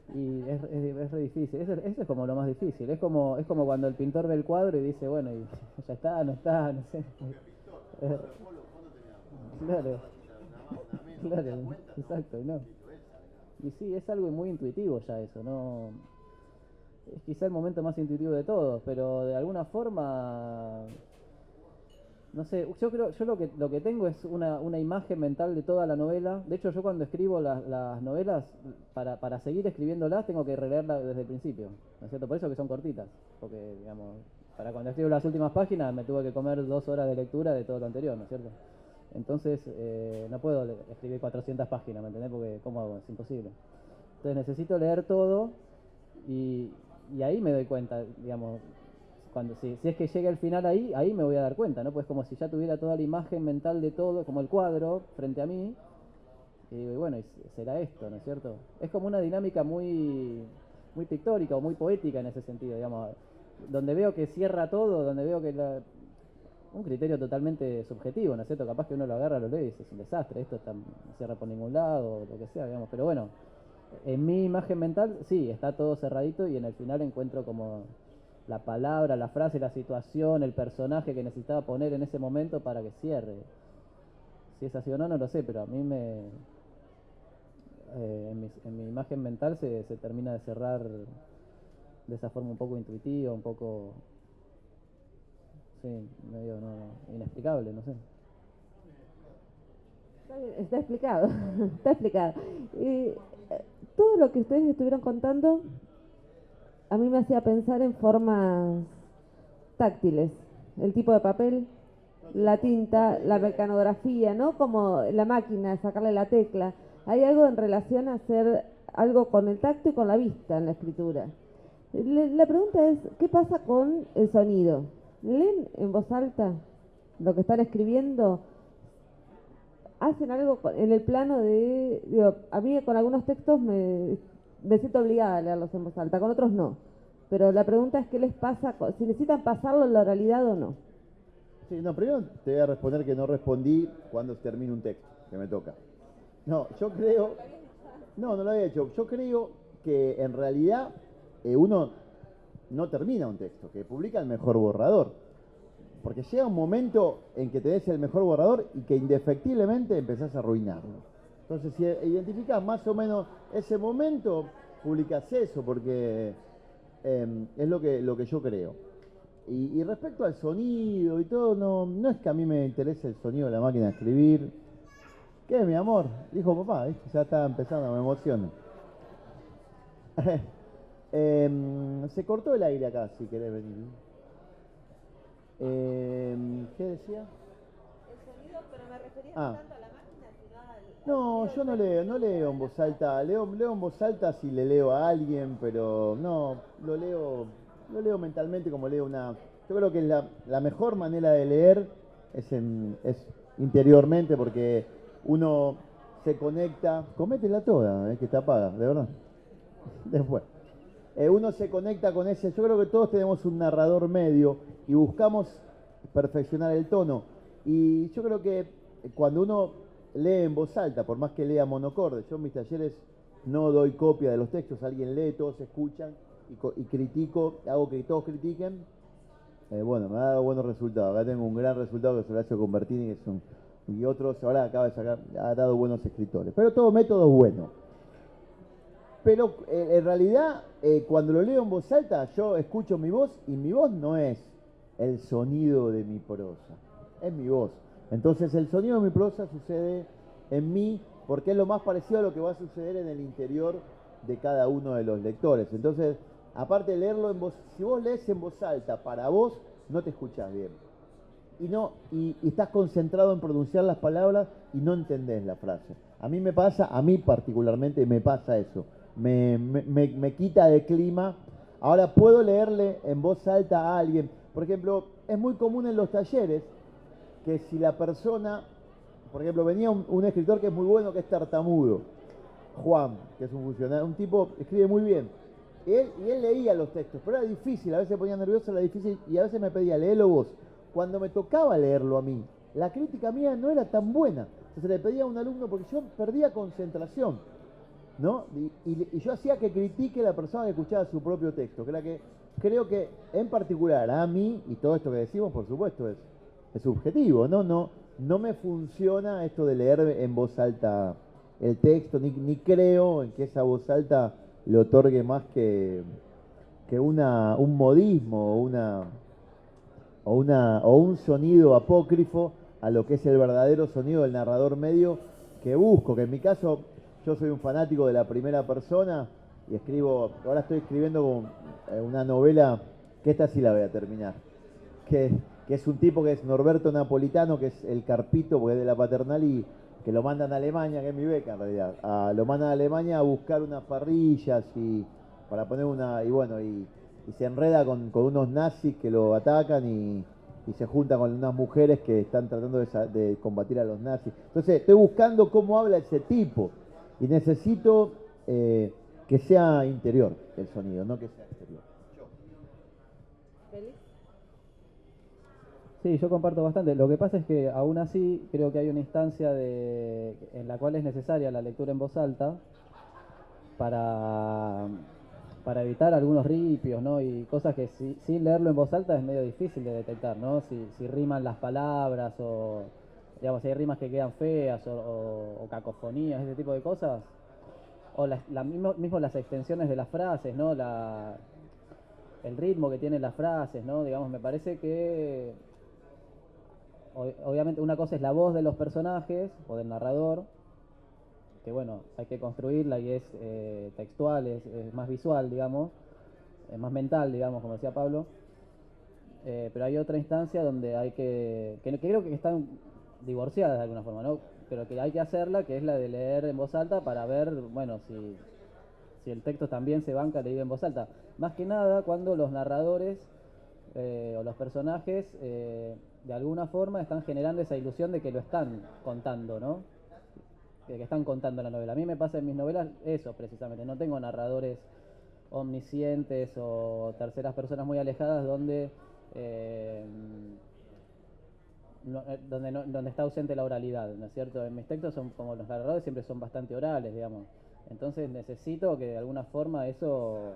[SPEAKER 1] listo.
[SPEAKER 2] Y es re difícil, eso es como lo más difícil, es como cuando el pintor ve el cuadro y dice, bueno, y ya está, no está, no sé. Claro, claro, exacto, no. Y sí, es algo muy intuitivo ya eso, ¿no? Es quizá el momento más intuitivo de todos, pero de alguna forma, no sé, yo lo que tengo es una imagen mental de toda la novela. De hecho, yo cuando escribo las novelas, para seguir escribiéndolas, tengo que releerlas desde el principio, ¿no es cierto? Por eso que son cortitas, porque, digamos, para cuando escribo las últimas páginas me tuve que comer 2 horas de lectura de todo lo anterior, ¿no es cierto? Entonces, no puedo escribir 400 páginas, ¿me entendés? Porque, ¿cómo hago? Es imposible. Entonces necesito leer todo y ahí me doy cuenta, digamos, si es que llega el final ahí me voy a dar cuenta, ¿no? Pues como si ya tuviera toda la imagen mental de todo, como el cuadro frente a mí, y digo, y bueno, será esto, ¿no es cierto? Es como una dinámica muy pictórica o muy poética en ese sentido, digamos, donde veo que cierra todo, donde veo que un criterio totalmente subjetivo, ¿no es cierto? Capaz que uno lo agarra, lo lee y dice, es un desastre, esto no cierra por ningún lado, lo que sea, digamos, pero bueno, en mi imagen mental, sí, está todo cerradito y en el final encuentro como la palabra, la frase, la situación, el personaje que necesitaba poner en ese momento para que cierre. Si es así o no, no lo sé, pero a mí en mi imagen mental se termina de cerrar de esa forma un poco intuitiva, un poco, sí, medio inexplicable, no sé.
[SPEAKER 1] Está explicado, está explicado. Todo lo que ustedes estuvieron contando a mí me hacía pensar en formas táctiles, el tipo de papel, la tinta, la mecanografía, ¿no? Como la máquina, sacarle la tecla. Hay algo en relación a hacer algo con el tacto y con la vista en la escritura. La pregunta es, ¿qué pasa con el sonido? ¿Leen en voz alta lo que están escribiendo? ¿Hacen algo en el plano de... Digo, a mí con algunos textos me siento obligada a leerlos en voz alta, con otros no. Pero la pregunta es qué les pasa, si necesitan pasarlo en la oralidad o no.
[SPEAKER 3] Sí, no, primero te voy a responder que no respondí cuando termine un texto, que me toca. No, yo creo... No, no lo había hecho. Yo creo que en realidad uno no termina un texto, que publica el mejor borrador. Porque llega un momento en que tenés el mejor borrador y que indefectiblemente empezás a arruinarlo. Entonces, si identificás más o menos ese momento, publicás eso, porque es lo que yo creo. Y respecto al sonido y todo, no es que a mí me interese el sonido de la máquina de escribir. ¿Qué, mi amor? Dijo papá, ¿viste? Ya está empezando, me emociona. Se cortó el aire acá, si querés venir. ¿Qué decía?
[SPEAKER 1] El sonido, pero me refería
[SPEAKER 3] no
[SPEAKER 1] tanto a la máquina, sino al
[SPEAKER 3] No, yo no leo en voz alta. Leo en voz alta si le leo a alguien, pero no, lo leo mentalmente como leo una... Yo creo que la mejor manera de leer es interiormente, porque uno se conecta... Cométela toda, que te apaga, de verdad. Después. Uno se conecta con ese... Yo creo que todos tenemos un narrador medio y buscamos perfeccionar el tono. Y yo creo que cuando uno lee en voz alta, por más que lea monocorde, yo en mis talleres no doy copia de los textos, alguien lee, todos escuchan y critico, hago que todos critiquen, bueno, me ha dado buenos resultados. Acá tengo un gran resultado que es Horacio Convertini, que es y otros, ahora acaba de sacar, ha dado buenos escritores. Pero todo método es bueno. Pero en realidad, cuando lo leo en voz alta, yo escucho mi voz y mi voz no es el sonido de mi prosa, es mi voz. Entonces el sonido de mi prosa sucede en mí porque es lo más parecido a lo que va a suceder en el interior de cada uno de los lectores. Entonces, aparte de leerlo en voz, si vos lees en voz alta para vos, no te escuchás bien. Y estás concentrado en pronunciar las palabras y no entendés la frase. A mí particularmente me pasa eso. Me quita de clima. Ahora puedo leerle en voz alta a alguien. Por ejemplo, es muy común en los talleres que si la persona, por ejemplo, venía un escritor que es muy bueno, que es tartamudo, Juan, que es un funcionario, un tipo, escribe muy bien. Y él leía los textos, pero era difícil, a veces se ponía nervioso, era difícil, y a veces me pedía, léelo vos. Cuando me tocaba leerlo a mí, la crítica mía no era tan buena. Entonces le pedía a un alumno porque yo perdía concentración, ¿no? Y yo hacía que critique la persona que escuchaba su propio texto, que era que creo que en particular a mí, y todo esto que decimos por supuesto es subjetivo, no me funciona esto de leer en voz alta el texto, ni creo en que esa voz alta le otorgue más que un modismo o un sonido apócrifo a lo que es el verdadero sonido del narrador medio que busco, que en mi caso yo soy un fanático de la primera persona y ahora estoy escribiendo una novela, que esta sí la voy a terminar, que es un tipo que es Norberto Napolitano, que es el Carpito, porque es de la Paternal y que lo mandan a Alemania, que es mi beca en realidad, lo mandan a Alemania a buscar unas parrillas y para poner y se enreda con unos nazis que lo atacan y se junta con unas mujeres que están tratando de combatir a los nazis. Entonces estoy buscando cómo habla ese tipo y necesito que sea interior el sonido, no que sea exterior.
[SPEAKER 1] ¿Félix?
[SPEAKER 2] Sí, yo comparto bastante. Lo que pasa es que aún así creo que hay una instancia en la cual es necesaria la lectura en voz alta para evitar algunos ripios, ¿no? Y cosas que sin leerlo en voz alta es medio difícil de detectar, ¿no? Si riman las palabras o, digamos, si hay rimas que quedan feas o cacofonías, ese tipo de cosas. O mismo las extensiones de las frases, ¿no? El ritmo que tienen las frases, ¿no? Digamos, me parece que obviamente una cosa es la voz de los personajes o del narrador, que bueno, hay que construirla y es textual, es más visual, digamos, es más mental, digamos, como decía Pablo. Pero hay otra instancia donde hay que creo que están divorciadas de alguna forma, ¿no? Pero que hay que hacerla, que es la de leer en voz alta para ver, bueno, si el texto también se banca leído en voz alta. Más que nada cuando los narradores o los personajes de alguna forma están generando esa ilusión de que lo están contando, ¿no? Que están contando la novela. A mí me pasa en mis novelas eso precisamente, no tengo narradores omniscientes o terceras personas muy alejadas donde donde está ausente la oralidad, ¿no es cierto? En mis textos son como los narradores siempre son bastante orales, digamos. Entonces necesito que de alguna forma eso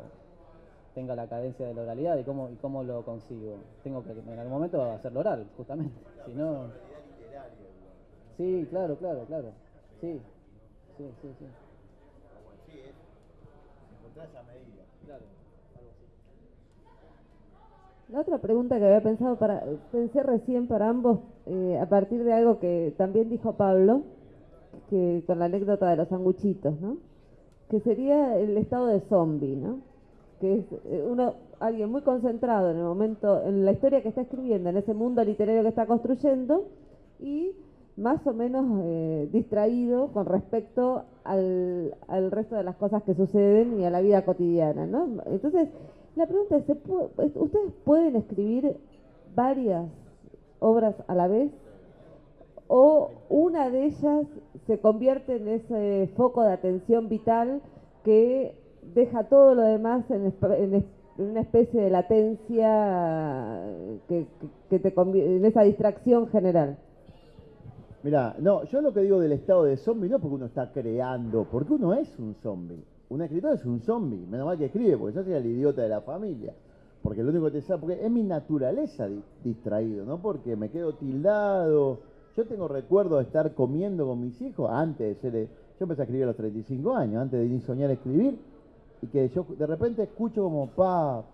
[SPEAKER 2] tenga la cadencia de la oralidad y cómo lo consigo. Tengo que en algún momento hacerlo oral, justamente. Si no... Sí, claro. Sí. Sí.
[SPEAKER 3] Encontrar esa medida.
[SPEAKER 2] Claro.
[SPEAKER 1] La otra pregunta que había pensé recién para ambos, a partir de algo que también dijo Pablo, que con la anécdota de los sanguchitos, ¿no? Que sería el estado de zombie, ¿no? Que es alguien muy concentrado en el momento, en la historia que está escribiendo, en ese mundo literario que está construyendo, y más o menos distraído con respecto al resto de las cosas que suceden y a la vida cotidiana, ¿no? Entonces, la pregunta es, ¿ustedes pueden escribir varias obras a la vez? ¿O una de ellas se convierte en ese foco de atención vital que deja todo lo demás en una especie de latencia en esa distracción general?
[SPEAKER 3] Mirá, no, yo lo que digo del estado de zombie no porque uno está creando, porque uno es un zombie. Un escritor es un zombie, menos mal que escribe, porque yo soy el idiota de la familia. Porque lo único que te sabe, porque es mi naturaleza distraído, ¿no? Porque me quedo tildado. Yo tengo recuerdo de estar comiendo con mis hijos antes de ser. Yo empecé a escribir a los 35 años, antes de ni soñar escribir, y que yo de repente escucho como,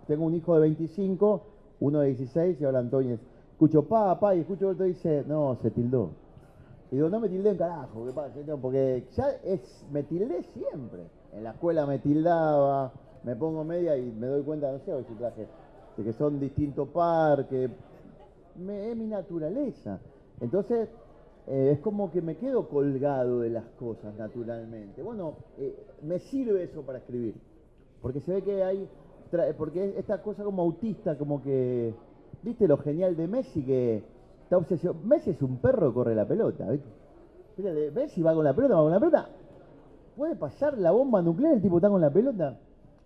[SPEAKER 3] tengo un hijo de 25, uno de 16, y ahora Antonio, escucho y escucho otro y dice, no, se tildó. Y digo, no me tildé un carajo, ¿qué pasa? Porque ya me tildé siempre. En la escuela me tildaba, me pongo media y me doy cuenta, no sé, hoy si traje, de que son distintos parques. Es mi naturaleza. Entonces, es como que me quedo colgado de las cosas naturalmente. Bueno, me sirve eso para escribir. Porque se ve que hay, porque esta cosa como autista, como que, ¿viste lo genial de Messi? Que está obsesionado. Messi es un perro que corre la pelota, ¿viste? Fíjate, Messi va con la pelota, puede pasar la bomba nuclear, el tipo está con la pelota.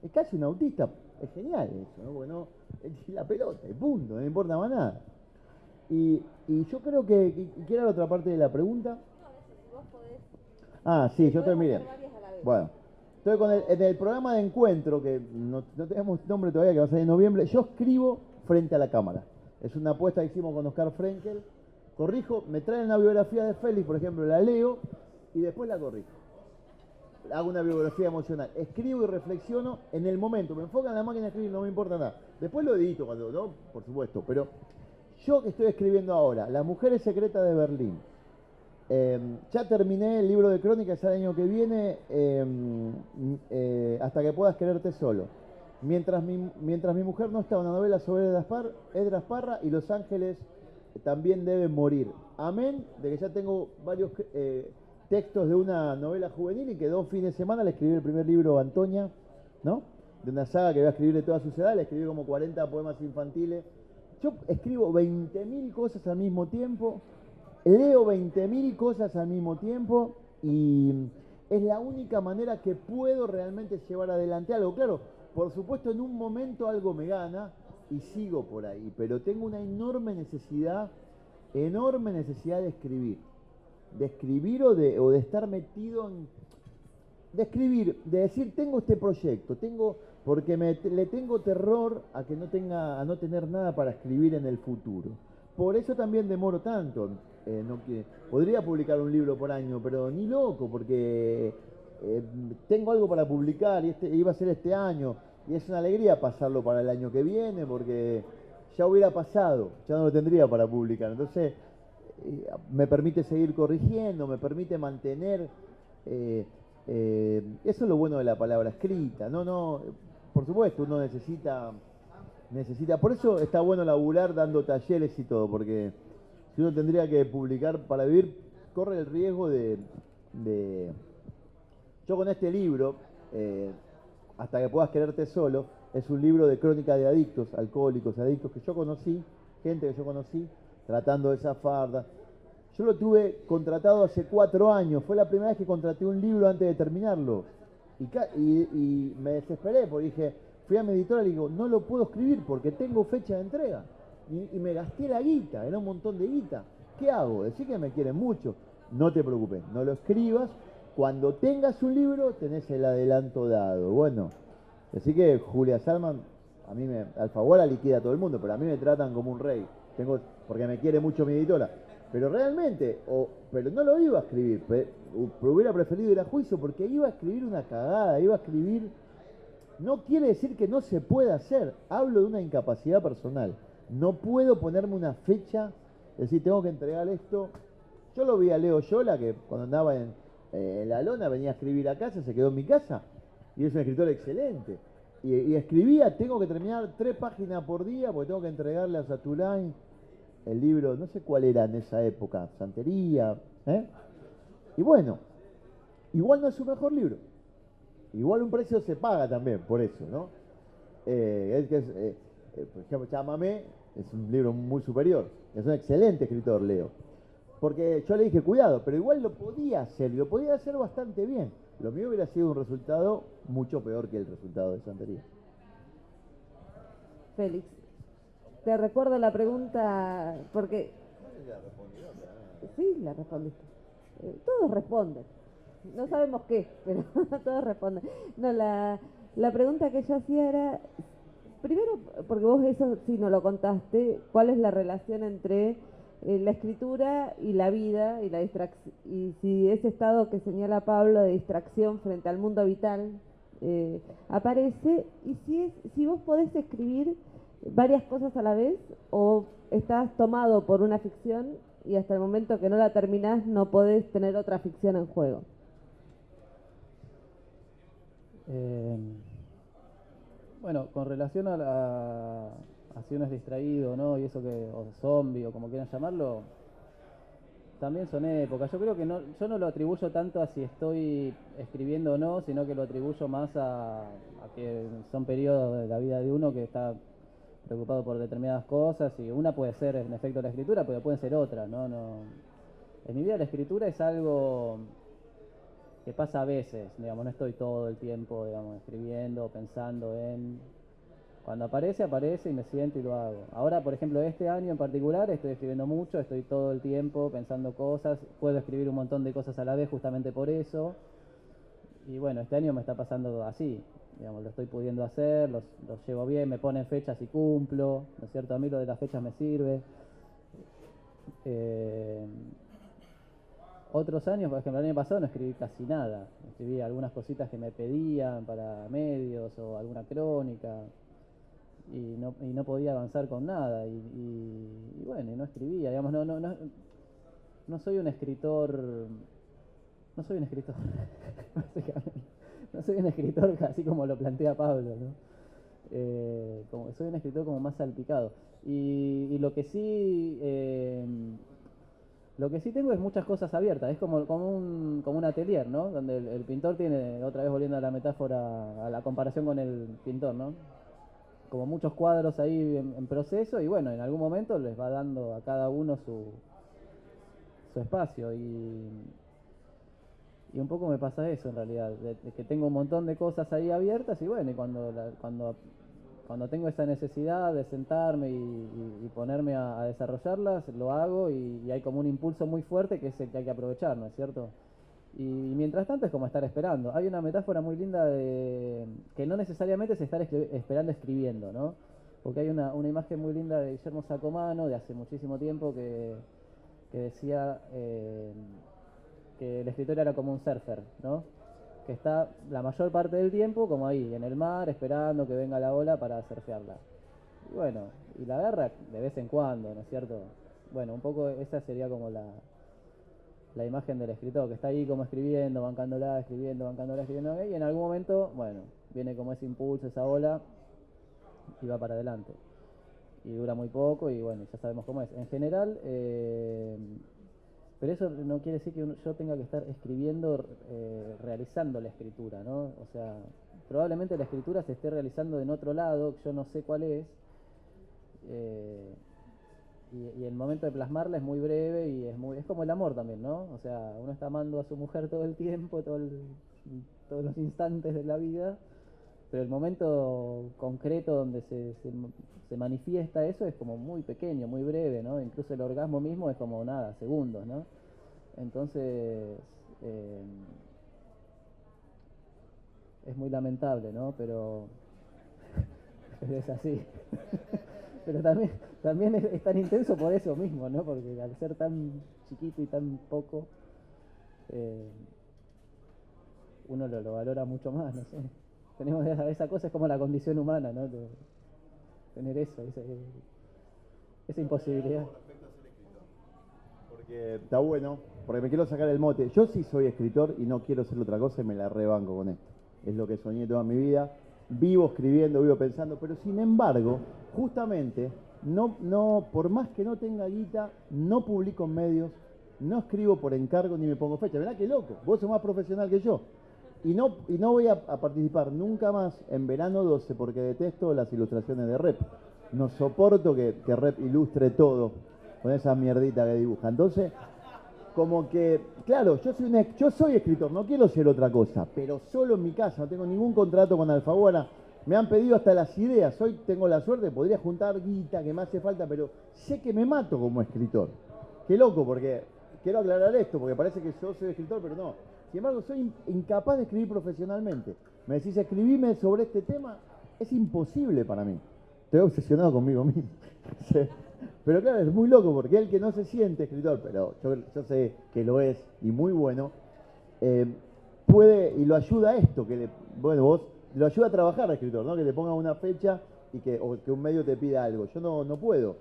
[SPEAKER 3] Es casi un autista. Es genial eso, ¿no? Porque no, la pelota, y punto, no me importa más nada. Y yo creo que era la otra parte de la pregunta. Sí, yo terminé. Bueno, estoy en el programa de encuentro, que no tenemos nombre todavía, que va a salir en noviembre. Yo escribo frente a la cámara. Es una apuesta que hicimos con Oscar Frenkel. Corrijo, me traen una biografía de Félix, por ejemplo, la leo y después la corrijo. Hago una biografía emocional. Escribo y reflexiono en el momento. Me enfocan en la máquina de escribir, no me importa nada. Después lo edito cuando, ¿no? Por supuesto. Pero yo que estoy escribiendo ahora, Las mujeres secretas de Berlín. Ya terminé el libro de crónicas el año que viene, Hasta que puedas quererte solo. Mientras mi mujer no está, una novela sobre Edras Parra y Los ángeles también deben morir. Amén, de que ya tengo varios textos de una novela juvenil y que 2 fines de semana le escribí el primer libro a Antonia, ¿no? De una saga que voy a escribir de toda su edad, le escribí como 40 poemas infantiles. Yo escribo 20.000 cosas al mismo tiempo, leo 20.000 cosas al mismo tiempo y es la única manera que puedo realmente llevar adelante algo. Claro, por supuesto en un momento algo me gana y sigo por ahí, pero tengo una enorme necesidad de escribir. De escribir o de estar metido en... De escribir, de decir, tengo este proyecto, porque le tengo terror a a no tener nada para escribir en el futuro. Por eso también demoro tanto. Podría publicar un libro por año, pero ni loco, porque tengo algo para publicar y iba a ser este año. Y es una alegría pasarlo para el año que viene, porque ya hubiera pasado, ya no lo tendría para publicar. Entonces, me permite seguir corrigiendo, me permite mantener... eso es lo bueno de la palabra escrita. Por supuesto, uno necesita, por eso está bueno laburar dando talleres y todo, porque si uno tendría que publicar para vivir, corre el riesgo de yo con este libro, Hasta que puedas quererte solo, es un libro de crónica de adictos, alcohólicos, adictos que yo conocí, gente que yo conocí, tratando de zafar. Yo lo tuve contratado hace 4 años, fue la primera vez que contraté un libro antes de terminarlo. Y me desesperé porque dije, fui a mi editora y le digo, no lo puedo escribir porque tengo fecha de entrega. Y me gasté la guita, era un montón de guita. ¿Qué hago? Decir que me quieren mucho. No te preocupes, no lo escribas. Cuando tengas un libro, tenés el adelanto dado. Bueno, así que Julia Salman, Alfaguara liquida a todo el mundo, pero a mí me tratan como un rey. Porque me quiere mucho mi editora. Pero realmente, pero no lo iba a escribir, pero hubiera preferido ir a juicio porque iba a escribir una cagada, No quiere decir que no se pueda hacer, hablo de una incapacidad personal. No puedo ponerme una fecha, decir, tengo que entregar esto. Yo lo vi a Leo Yola, que cuando andaba en La Lona venía a escribir a casa, se quedó en mi casa, y es un escritor excelente. Y escribía, tengo que terminar 3 páginas por día porque tengo que entregarle a Satulain el libro, no sé cuál era en esa época, Santería, Y bueno, igual no es su mejor libro. Igual un precio se paga también por eso, ¿no? Por ejemplo, Chámame es un libro muy superior. Es un excelente escritor, Leo. Porque yo le dije, cuidado, pero igual lo podía hacer, y lo podía hacer bastante bien. Lo mío hubiera sido un resultado mucho peor que el resultado de Santería.
[SPEAKER 1] Félix, te recuerdo la pregunta, porque... Sí, la respondiste. Todos responden. No sabemos qué, pero todos responden. No, la pregunta que yo hacía era, primero, porque vos eso sí no lo contaste, ¿cuál es la relación entre la escritura y la vida y la distracción? Y si ese estado que señala Pablo de distracción frente al mundo vital aparece, y si vos podés escribir varias cosas a la vez o estás tomado por una ficción y hasta el momento que no la terminás no podés tener otra ficción en juego.
[SPEAKER 2] Bueno, con relación a si uno es distraído, ¿no? Y eso que, o zombie, o como quieran llamarlo, también son épocas. Yo creo que yo no lo atribuyo tanto a si estoy escribiendo o no, sino que lo atribuyo más a que son periodos de la vida de uno que está preocupado por determinadas cosas, y una puede ser en efecto la escritura, pero pueden ser otras, ¿no? En mi vida la escritura es algo que pasa a veces, digamos, no estoy todo el tiempo, digamos, escribiendo, pensando en... Cuando aparece y me siento y lo hago. Ahora, por ejemplo, este año en particular estoy escribiendo mucho, estoy todo el tiempo pensando cosas, puedo escribir un montón de cosas a la vez justamente por eso. Y bueno, este año me está pasando así, digamos, lo estoy pudiendo hacer, los llevo bien, me ponen fechas y cumplo, ¿no es cierto? A mí lo de las fechas me sirve. Otros años, por ejemplo, el año pasado no escribí casi nada, escribí algunas cositas que me pedían para medios o alguna crónica. Y no podía avanzar con nada y bueno, y no escribía, digamos, no soy un escritor, básicamente, no soy un escritor así como lo plantea Pablo, ¿no? Soy un escritor como más salpicado, y lo que sí tengo es muchas cosas abiertas, es como un atelier, ¿no? Donde el pintor tiene, otra vez volviendo a la metáfora, a la comparación con el pintor, ¿no? Como muchos cuadros ahí en proceso, y bueno, en algún momento les va dando a cada uno su espacio, y un poco me pasa eso en realidad, de que tengo un montón de cosas ahí abiertas, y bueno, y cuando tengo esa necesidad de sentarme y ponerme a desarrollarlas, lo hago, y hay como un impulso muy fuerte que es el que hay que aprovechar, ¿no es cierto? Y mientras tanto es como estar esperando. Hay una metáfora muy linda de que no necesariamente es estar esperando escribiendo, ¿no? Porque hay una imagen muy linda de Guillermo Sacomano de hace muchísimo tiempo que decía que el escritor era como un surfer, ¿no? Que está la mayor parte del tiempo como ahí, en el mar, esperando que venga la ola para surfearla. Y bueno, y la agarra de vez en cuando, ¿no es cierto? Bueno, un poco esa sería como la imagen del escritor, que está ahí como escribiendo, bancándola, y en algún momento, bueno, viene como ese impulso, esa ola, y va para adelante. Y dura muy poco, y bueno, ya sabemos cómo es. En general, pero eso no quiere decir que yo tenga que estar escribiendo, realizando la escritura, ¿no? O sea, probablemente la escritura se esté realizando en otro lado, yo no sé cuál es, y el momento de plasmarla es muy breve, y es como el amor también, ¿no? O sea, uno está amando a su mujer todo el tiempo, todos los instantes de la vida, pero el momento concreto donde se manifiesta eso es como muy pequeño, muy breve, ¿no? Incluso el orgasmo mismo es como nada, segundos, ¿no? Entonces, es muy lamentable, ¿no? Pero es así. Pero también es tan intenso por eso mismo, ¿no? Porque al ser tan chiquito y tan poco, uno lo valora mucho más, no sé. Tenemos esa cosa, es como la condición humana, ¿no? De tener eso, esa imposibilidad.
[SPEAKER 3] Porque está bueno, porque me quiero sacar el mote. Yo sí soy escritor y no quiero ser otra cosa, y me la rebanco con esto. Es lo que soñé toda mi vida. Vivo escribiendo, vivo pensando, pero sin embargo, justamente, no, por más que no tenga guita, no publico en medios, no escribo por encargo ni me pongo fecha. Mirá qué loco, vos sos más profesional que yo. Y no voy a participar nunca más en Verano 12 porque detesto las ilustraciones de Rep. No soporto que Rep ilustre todo con esa mierdita que dibuja. Entonces, como que, claro, yo soy escritor, no quiero ser otra cosa, pero solo en mi casa, no tengo ningún contrato con Alfaguara. Me han pedido hasta las ideas. Hoy tengo la suerte, podría juntar guita que me hace falta, pero sé que me mato como escritor. Qué loco, porque quiero aclarar esto, porque parece que yo soy escritor, pero no. Sin embargo, soy incapaz de escribir profesionalmente. Me decís, escribime sobre este tema, es imposible para mí. Estoy obsesionado conmigo mismo. Sí. Pero claro, es muy loco, porque el que no se siente escritor, pero yo sé que lo es, y muy bueno, puede, y lo ayuda a esto, bueno, vos, lo ayuda a trabajar de escritor, ¿no? Que te ponga una fecha o que un medio te pida algo. Yo no puedo.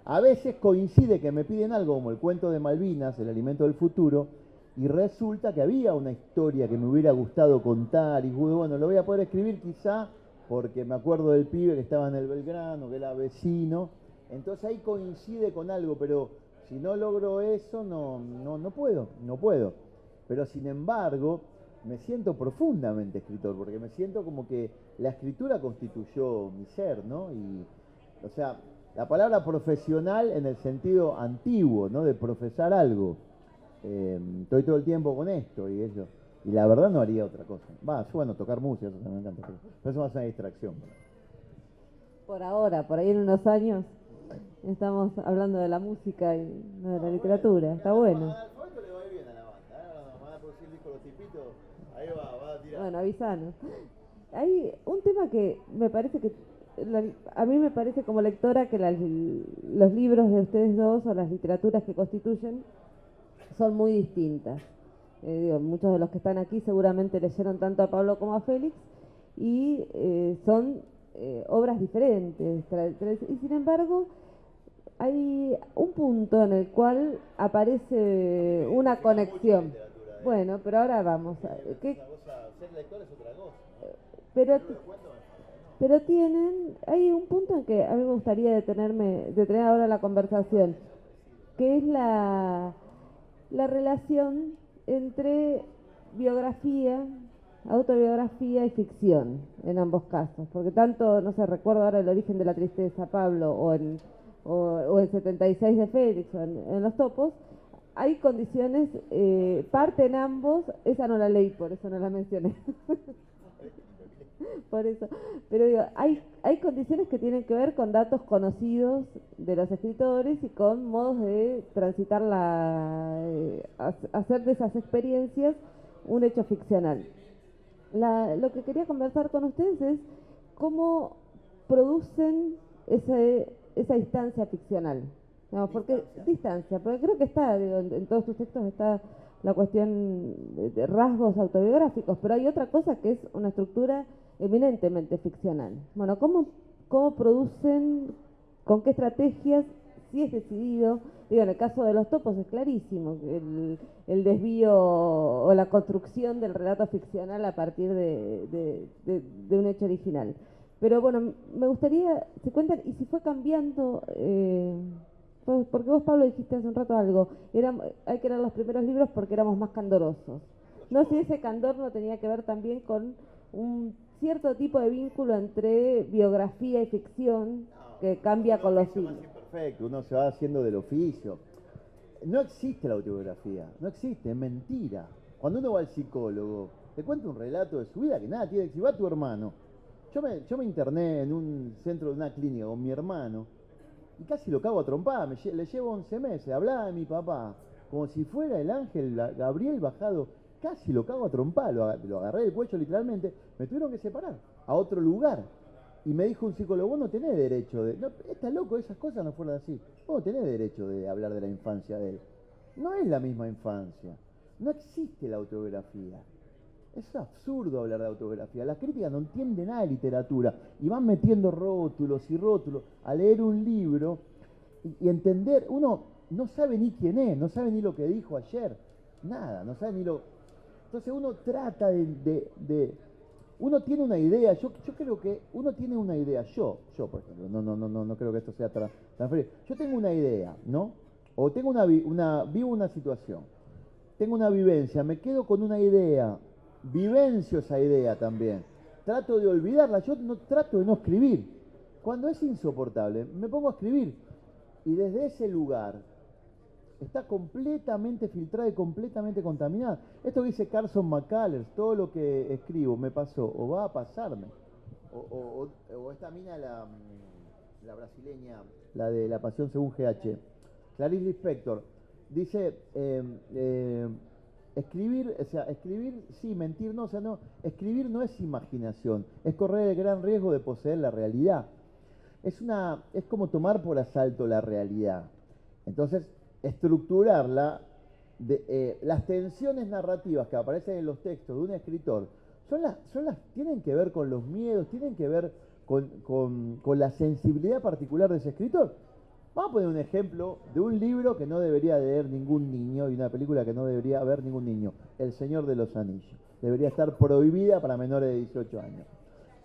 [SPEAKER 3] A veces coincide que me piden algo como el cuento de Malvinas, el alimento del futuro, y resulta que había una historia que me hubiera gustado contar, y bueno, lo voy a poder escribir quizá porque me acuerdo del pibe que estaba en el Belgrano, que era vecino, entonces ahí coincide con algo, pero si no logro eso, no puedo. Pero sin embargo, me siento profundamente escritor, porque me siento como que la escritura constituyó mi ser, ¿no? Y, o sea, la palabra profesional en el sentido antiguo, ¿no? De profesar algo. Estoy todo el tiempo con esto y eso. Y la verdad no haría otra cosa. Bueno, tocar música, eso me encanta. Pero eso es una distracción.
[SPEAKER 1] Por ahora, por ahí en unos años, estamos hablando de la música y no de la literatura. Está bueno. Bueno, avisanos. Hay un tema que me parece que a mí me parece como lectora que los libros de ustedes dos o las literaturas que constituyen son muy distintas. Muchos de los que están aquí seguramente leyeron tanto a Pablo como a Félix y son obras diferentes. Y sin embargo, hay un punto en el cual aparece una conexión. Bueno, pero ahora vamos. Ser lector es otra cosa. Pero hay un punto en que a mí me gustaría detener ahora la conversación, que es la relación entre biografía, autobiografía y ficción, en ambos casos. Porque tanto, no sé, recuerdo ahora El origen de la tristeza, Pablo, o el 76 de Félix, o en Los topos, hay condiciones, parte en ambos, esa no la leí, por eso no la mencioné. Por eso, pero digo, hay condiciones que tienen que ver con datos conocidos de los escritores y con modos de transitar hacer de esas experiencias un hecho ficcional. Lo que quería conversar con ustedes es cómo producen esa distancia ficcional. No, porque creo que está, digo, en todos tus textos está la cuestión de rasgos autobiográficos, pero hay otra cosa que es una estructura eminentemente ficcional. Bueno, ¿cómo producen, con qué estrategias, si es decidido? Digo, en el caso de Los topos es clarísimo, el desvío o la construcción del relato ficcional a partir de un hecho original. Pero bueno, me gustaría, si cuentan, y si fue cambiando, porque vos, Pablo, dijiste hace un rato algo, hay que leer los primeros libros porque éramos más candorosos. No sé si ese candor no tenía que ver también con un cierto tipo de vínculo entre biografía y ficción que cambia con los siglos.
[SPEAKER 3] Perfecto, uno se va haciendo del oficio. No existe la autobiografía, no existe, es mentira. Cuando uno va al psicólogo, te cuenta un relato de su vida que nada tiene. Si va tu hermano, yo me interné en un centro de una clínica con mi hermano y casi lo cago a trompada, le llevo 11 meses, hablaba de mi papá como si fuera el ángel Gabriel bajado. Casi lo cago a trompar, lo agarré del cuello literalmente, me tuvieron que separar a otro lugar. Y me dijo un psicólogo, vos no tenés derecho de... No, está loco, esas cosas no fueron así. Vos no tenés derecho de hablar de la infancia de él. No es la misma infancia. No existe la autobiografía. Es absurdo hablar de autobiografía. Las críticas no entienden nada de literatura y van metiendo rótulos y rótulos a leer un libro y entender... Uno no sabe ni quién es, no sabe ni lo que dijo ayer. Nada, no sabe ni lo... Entonces uno trata uno tiene una idea, yo creo que uno tiene una idea, yo por ejemplo, no creo que esto sea tan frío. Yo tengo una idea, ¿no? O tengo vivo una situación, tengo una vivencia, me quedo con una idea, vivencio esa idea también. Trato de olvidarla, yo no trato de no escribir. Cuando es insoportable, me pongo a escribir. Y desde ese lugar está completamente filtrada y completamente contaminada. Esto que dice Carson McCullers, todo lo que escribo me pasó o va a pasarme. O esta mina, la brasileña, la de La Pasión según GH, Clarice Lispector, dice, escribir, o sea, escribir, sí, mentir no, o sea, no, escribir no es imaginación, es correr el gran riesgo de poseer la realidad. Es como tomar por asalto la realidad. Entonces, estructurarla, las tensiones narrativas que aparecen en los textos de un escritor, tienen que ver con los miedos, tienen que ver con la sensibilidad particular de ese escritor. Vamos a poner un ejemplo de un libro que no debería leer ningún niño y una película que no debería ver ningún niño, El Señor de los Anillos. Debería estar prohibida para menores de 18 años.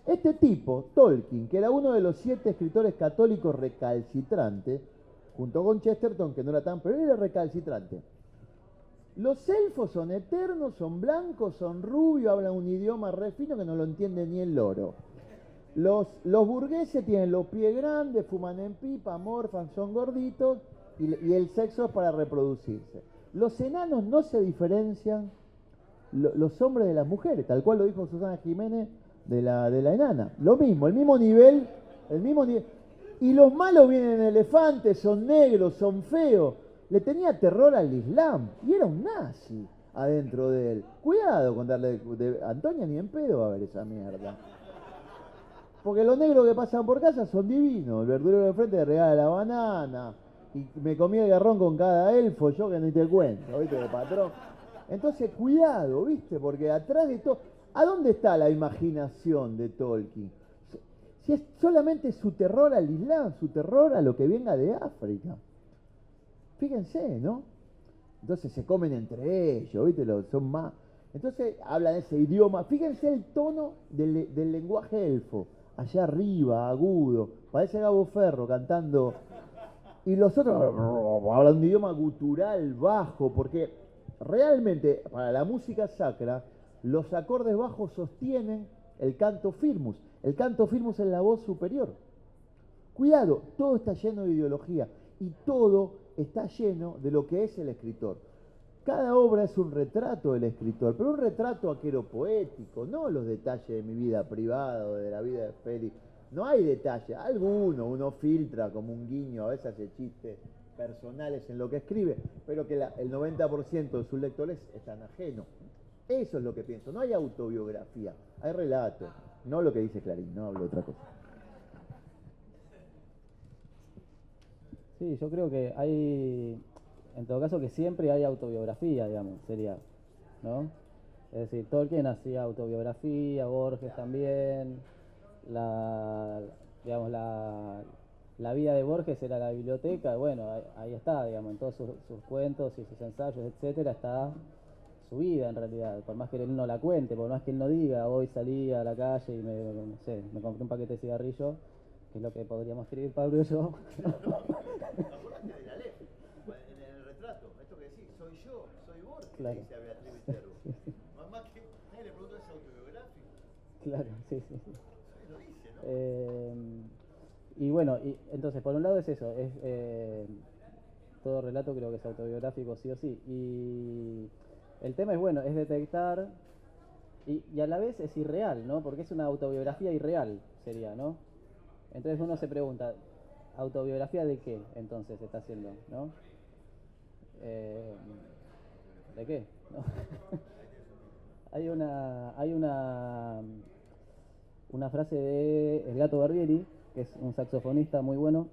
[SPEAKER 3] Este tipo, Tolkien, que era uno de los 7 escritores católicos recalcitrantes, junto con Chesterton, que no era tan, pero él era recalcitrante. Los elfos son eternos, son blancos, son rubios, hablan un idioma re fino que no lo entiende ni el loro. Los burgueses tienen los pies grandes, fuman en pipa, morfan, son gorditos y el sexo es para reproducirse. Los enanos no se diferencian los hombres de las mujeres, tal cual lo dijo Susana Jiménez de la enana. Lo mismo, el mismo nivel. Y los malos vienen en elefantes, son negros, son feos. Le tenía terror al Islam y era un nazi adentro de él. Cuidado con darle Antonia ni en pedo va a ver esa mierda. Porque los negros que pasan por casa son divinos. El verdulero de frente le regala la banana. Y me comí el garrón con cada elfo, yo que ni te cuento, ¿viste? De patrón. Entonces, cuidado, ¿viste? Porque atrás de todo... ¿A dónde está la imaginación de Tolkien? Si es solamente su terror al Islam, su terror a lo que venga de África. Fíjense, ¿no? Entonces se comen entre ellos, ¿viste? Son más... Entonces hablan ese idioma. Fíjense el tono del lenguaje elfo. Allá arriba, agudo. Parece Gabo Ferro cantando. Y los otros hablan un idioma gutural, bajo, porque realmente para la música sacra los acordes bajos sostienen el canto firmus. El canto firmus es la voz superior. Cuidado, todo está lleno de ideología y todo está lleno de lo que es el escritor. Cada obra es un retrato del escritor, pero un retrato aqueropoético, no los detalles de mi vida privada o de la vida de Félix. No hay detalles, uno filtra como un guiño, a veces hace chistes personales en lo que escribe, pero que el 90% de sus lectores están ajenos. Eso es lo que pienso, no hay autobiografía, hay relato, no lo que dice Clarín, no hablo de otra cosa.
[SPEAKER 2] Sí, yo creo que hay, en todo caso, que siempre hay autobiografía, digamos, sería, ¿no? Es decir, Tolkien hacía autobiografía, Borges también, digamos, la vida de Borges era la biblioteca, bueno, ahí está, digamos, en todos sus cuentos y sus ensayos, etcétera, está su vida en realidad, por más que él no la cuente, por más que él no diga, hoy salí a la calle y me compré un paquete de cigarrillos, que es lo que podríamos escribir Pablo y yo.
[SPEAKER 3] Acordate de la letra, en el retrato, esto que decís, soy Borges,
[SPEAKER 2] claro.
[SPEAKER 3] Dice a Beatriz Viterbo. Mamá, que nadie le preguntó, ¿es autobiográfico?
[SPEAKER 2] Claro, sí.
[SPEAKER 3] Lo dice, ¿no?
[SPEAKER 2] Y bueno, entonces por un lado es eso, es todo relato creo que es autobiográfico sí o sí. Y el tema es bueno, es detectar y a la vez es irreal, ¿no? Porque es una autobiografía irreal, sería, ¿no? Entonces uno se pregunta, ¿autobiografía de qué entonces está haciendo, no? ¿De qué? ¿No? Hay una frase de El Gato Barbieri, que es un saxofonista muy bueno,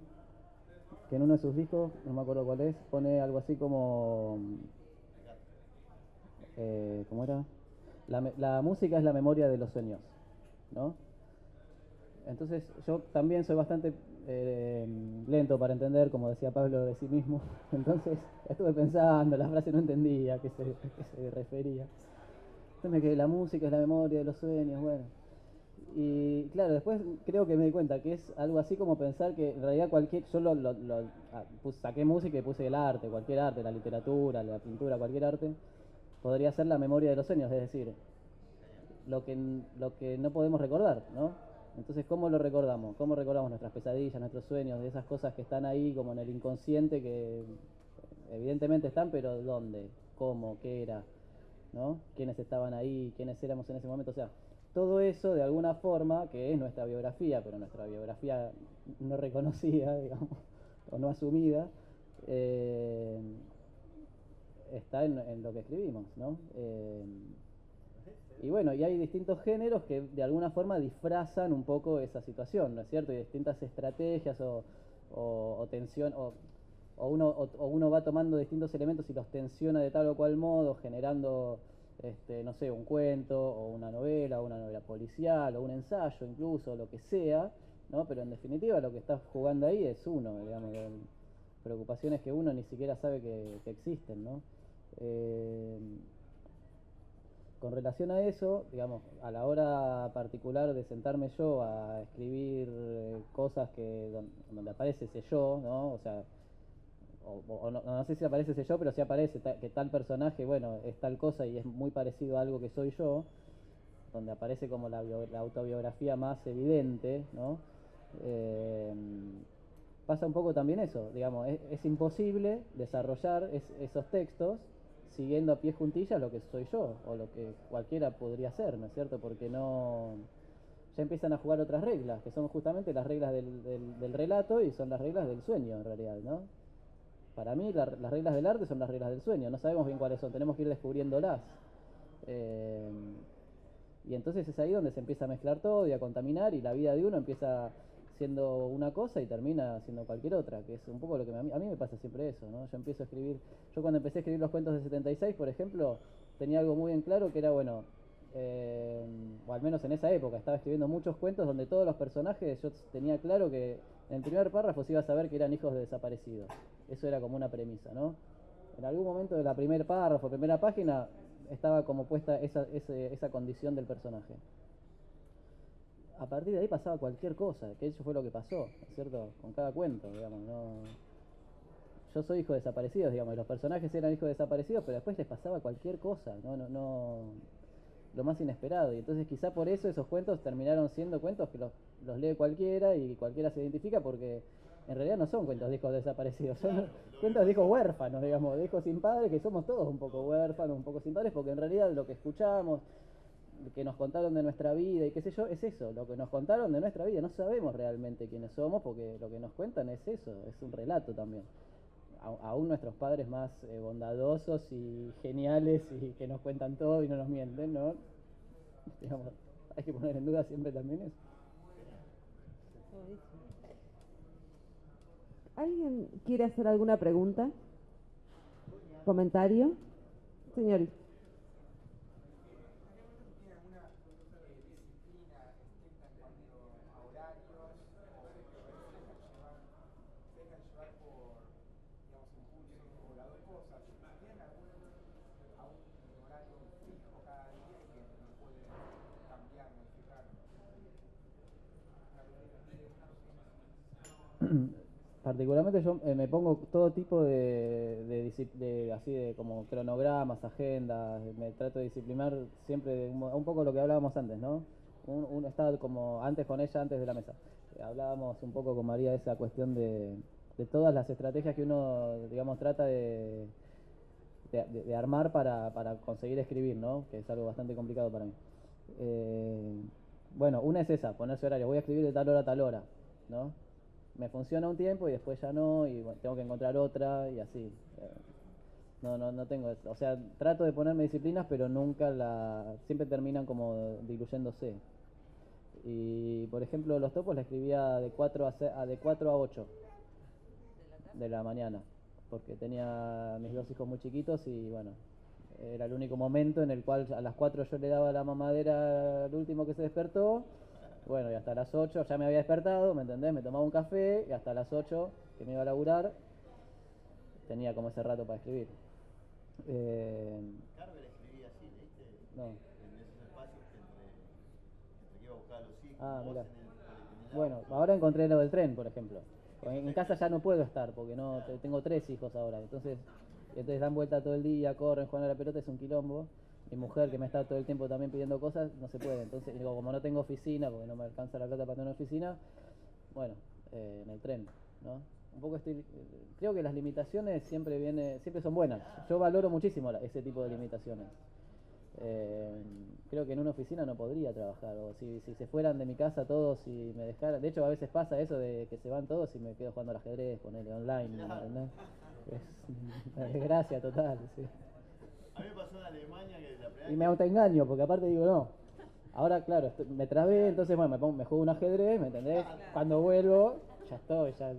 [SPEAKER 2] que en uno de sus discos, no me acuerdo cuál es, pone algo así como... ¿cómo era? La música es la memoria de los sueños, ¿no? Entonces yo también soy bastante lento para entender, como decía Pablo de sí mismo. Entonces estuve pensando, la frase no entendía a qué se refería. Entonces me quedé, la música es la memoria de los sueños, bueno. Y claro, después creo que me di cuenta que es algo así como pensar que en realidad yo saqué música y puse el arte, cualquier arte, la literatura, la pintura, cualquier arte, podría ser la memoria de los sueños, es decir, lo que no podemos recordar, ¿no? Entonces, ¿cómo lo recordamos? ¿Cómo recordamos nuestras pesadillas, nuestros sueños, de esas cosas que están ahí como en el inconsciente, que evidentemente están, pero ¿dónde? ¿Cómo? ¿Qué era? ¿No? ¿Quiénes estaban ahí? ¿Quiénes éramos en ese momento? O sea, todo eso de alguna forma, que es nuestra biografía, pero nuestra biografía no reconocida, digamos, o no asumida, está en lo que escribimos, ¿no? Y bueno, y hay distintos géneros que de alguna forma disfrazan un poco esa situación, ¿no es cierto? Y distintas estrategias o tensión, o uno va tomando distintos elementos y los tensiona de tal o cual modo, generando, no sé, un cuento, o una novela policial, o un ensayo incluso, lo que sea, ¿no? Pero en definitiva lo que está jugando ahí es uno, digamos, preocupaciones que uno ni siquiera sabe que existen, ¿no? Con relación a eso, digamos, a la hora particular de sentarme yo a escribir cosas donde aparece ese yo, ¿no? O sea, no sé si aparece ese yo, pero sí aparece que tal personaje, bueno, es tal cosa y es muy parecido a algo que soy yo, donde aparece como la autobiografía más evidente, ¿no? Pasa un poco también eso, digamos, es imposible desarrollar esos textos siguiendo a pie juntillas lo que soy yo, o lo que cualquiera podría ser, ¿no es cierto? Porque ya empiezan a jugar otras reglas, que son justamente las reglas del relato y son las reglas del sueño en realidad, ¿no? Para mí las reglas del arte son las reglas del sueño, no sabemos bien cuáles son, tenemos que ir descubriéndolas. Y entonces es ahí donde se empieza a mezclar todo y a contaminar, y la vida de uno empieza siendo una cosa y termina siendo cualquier otra, que es un poco lo que a mí me pasa siempre eso, ¿no? Yo empiezo a escribir, yo cuando empecé a escribir los cuentos de 76, por ejemplo, tenía algo muy en claro que era, bueno, o al menos en esa época, estaba escribiendo muchos cuentos donde todos los personajes, yo tenía claro que en el primer párrafo se iba a saber que eran hijos de desaparecidos. Eso era como una premisa, ¿no? En algún momento de la primer párrafo, primera página, estaba como puesta esa condición del personaje. A partir de ahí pasaba cualquier cosa, que eso fue lo que pasó, ¿no es cierto? Con cada cuento, digamos, no... Yo soy hijo de desaparecidos, digamos, y los personajes eran hijos de desaparecidos, pero después les pasaba cualquier cosa, no lo más inesperado. Y entonces quizá por eso esos cuentos terminaron siendo cuentos que los lee cualquiera y cualquiera se identifica, porque en realidad no son cuentos de hijos desaparecidos, son cuentos de hijos huérfanos, digamos, de hijos sin padres, que somos todos un poco huérfanos, un poco sin padres, porque en realidad lo que escuchamos, que nos contaron de nuestra vida y qué sé yo, es eso, lo que nos contaron de nuestra vida. No sabemos realmente quiénes somos, porque lo que nos cuentan es eso, es un relato también. Aún nuestros padres más bondadosos y geniales y que nos cuentan todo y no nos mienten, ¿no? Digamos, hay que poner en duda siempre también eso.
[SPEAKER 1] ¿Alguien quiere hacer alguna pregunta? ¿Comentario? Señor.
[SPEAKER 2] Particularmente yo me pongo todo tipo así de como cronogramas, agendas, me trato de disciplinar siempre un poco lo que hablábamos antes, ¿no? Estaba como antes con ella, antes de la mesa. Hablábamos un poco con María de esa cuestión de todas las estrategias que uno, digamos, trata de armar para conseguir escribir, ¿no? Que es algo bastante complicado para mí. Bueno, una es esa, ponerse horario, voy a escribir de tal hora a tal hora, ¿no? Me funciona un tiempo y después ya no, y bueno, tengo que encontrar otra y así. No tengo eso. O sea, trato de ponerme disciplinas, pero siempre terminan como diluyéndose. Y por ejemplo, los topos la escribía de 4 a 8 de la mañana, porque tenía mis dos hijos muy chiquitos y bueno, era el único momento en el cual a las 4 yo le daba la mamadera al último que se despertó. Bueno, y hasta las 8 ya me había despertado, ¿me entendés? Me tomaba un café y hasta las 8 que me iba a laburar tenía como ese rato para escribir.
[SPEAKER 3] Carver escribía así, ¿leíste?
[SPEAKER 2] No.
[SPEAKER 3] En esos espacios entre que iba a buscar a los hijos,
[SPEAKER 2] Ah,
[SPEAKER 3] vos
[SPEAKER 2] mira.
[SPEAKER 3] en el
[SPEAKER 2] Bueno,
[SPEAKER 3] auto.
[SPEAKER 2] ahora encontré lo del tren, por ejemplo. En casa ya no puedo estar porque no tengo 3 hijos ahora, entonces dan vuelta todo el día, corren, juegan a la pelota, es un quilombo. Mi mujer, que me está todo el tiempo también pidiendo cosas, no se puede. Entonces, digo, como no tengo oficina, porque no me alcanza la plata para tener una oficina, bueno, en el tren, ¿no? Un poco creo que las limitaciones siempre son buenas. Yo valoro muchísimo ese tipo de limitaciones. Creo que en una oficina no podría trabajar, o si se fueran de mi casa todos y me dejaran. De hecho, a veces pasa eso de que se van todos y me quedo jugando al ajedrez, ponerle online, ¿no? Es una desgracia total, sí.
[SPEAKER 3] A mí me pasó en Alemania que la primera
[SPEAKER 2] Y me autoengaño, porque aparte digo, no. Ahora, claro, me trabé, entonces, bueno, me juego un ajedrez, ¿me entendés? Cuando vuelvo, ya estoy, ya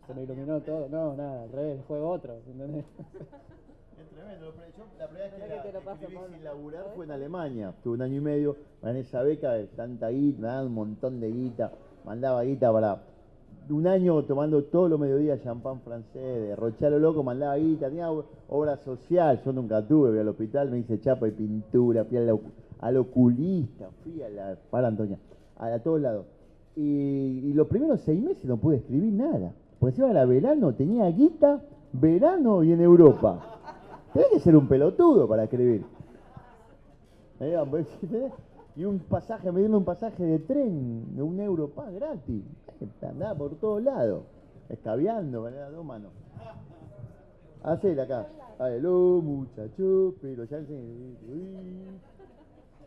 [SPEAKER 2] se me iluminó todo. No, nada, al revés, juego otro, ¿entendés?
[SPEAKER 3] Es tremendo. Yo la primera vez
[SPEAKER 1] Mirá que te lo
[SPEAKER 3] que
[SPEAKER 1] paso,
[SPEAKER 3] escribí
[SPEAKER 1] Pablo.
[SPEAKER 3] sin laburar fue en Alemania. Estuve un año y medio, gané esa beca de tanta guita, me daban un montón de guita. Mandaba guita para un año tomando todos los mediodías champán francés, de rochar lo loco, mandaba guita, tenía obra social. Yo nunca tuve, fui al hospital, me hice chapa y pintura, fui al oculista, fui a la, para Antonia, a todos lados. Y los primeros 6 meses no pude escribir nada. Porque encima era verano, tenía guita, verano y en Europa. Tenés que ser un pelotudo para escribir. Y un pasaje, me dieron un pasaje de tren de €1 gratis. Andaba por todos lados, escabeando, ganaba 2 manos. Hacela acá. Aló, muchachos, pero ya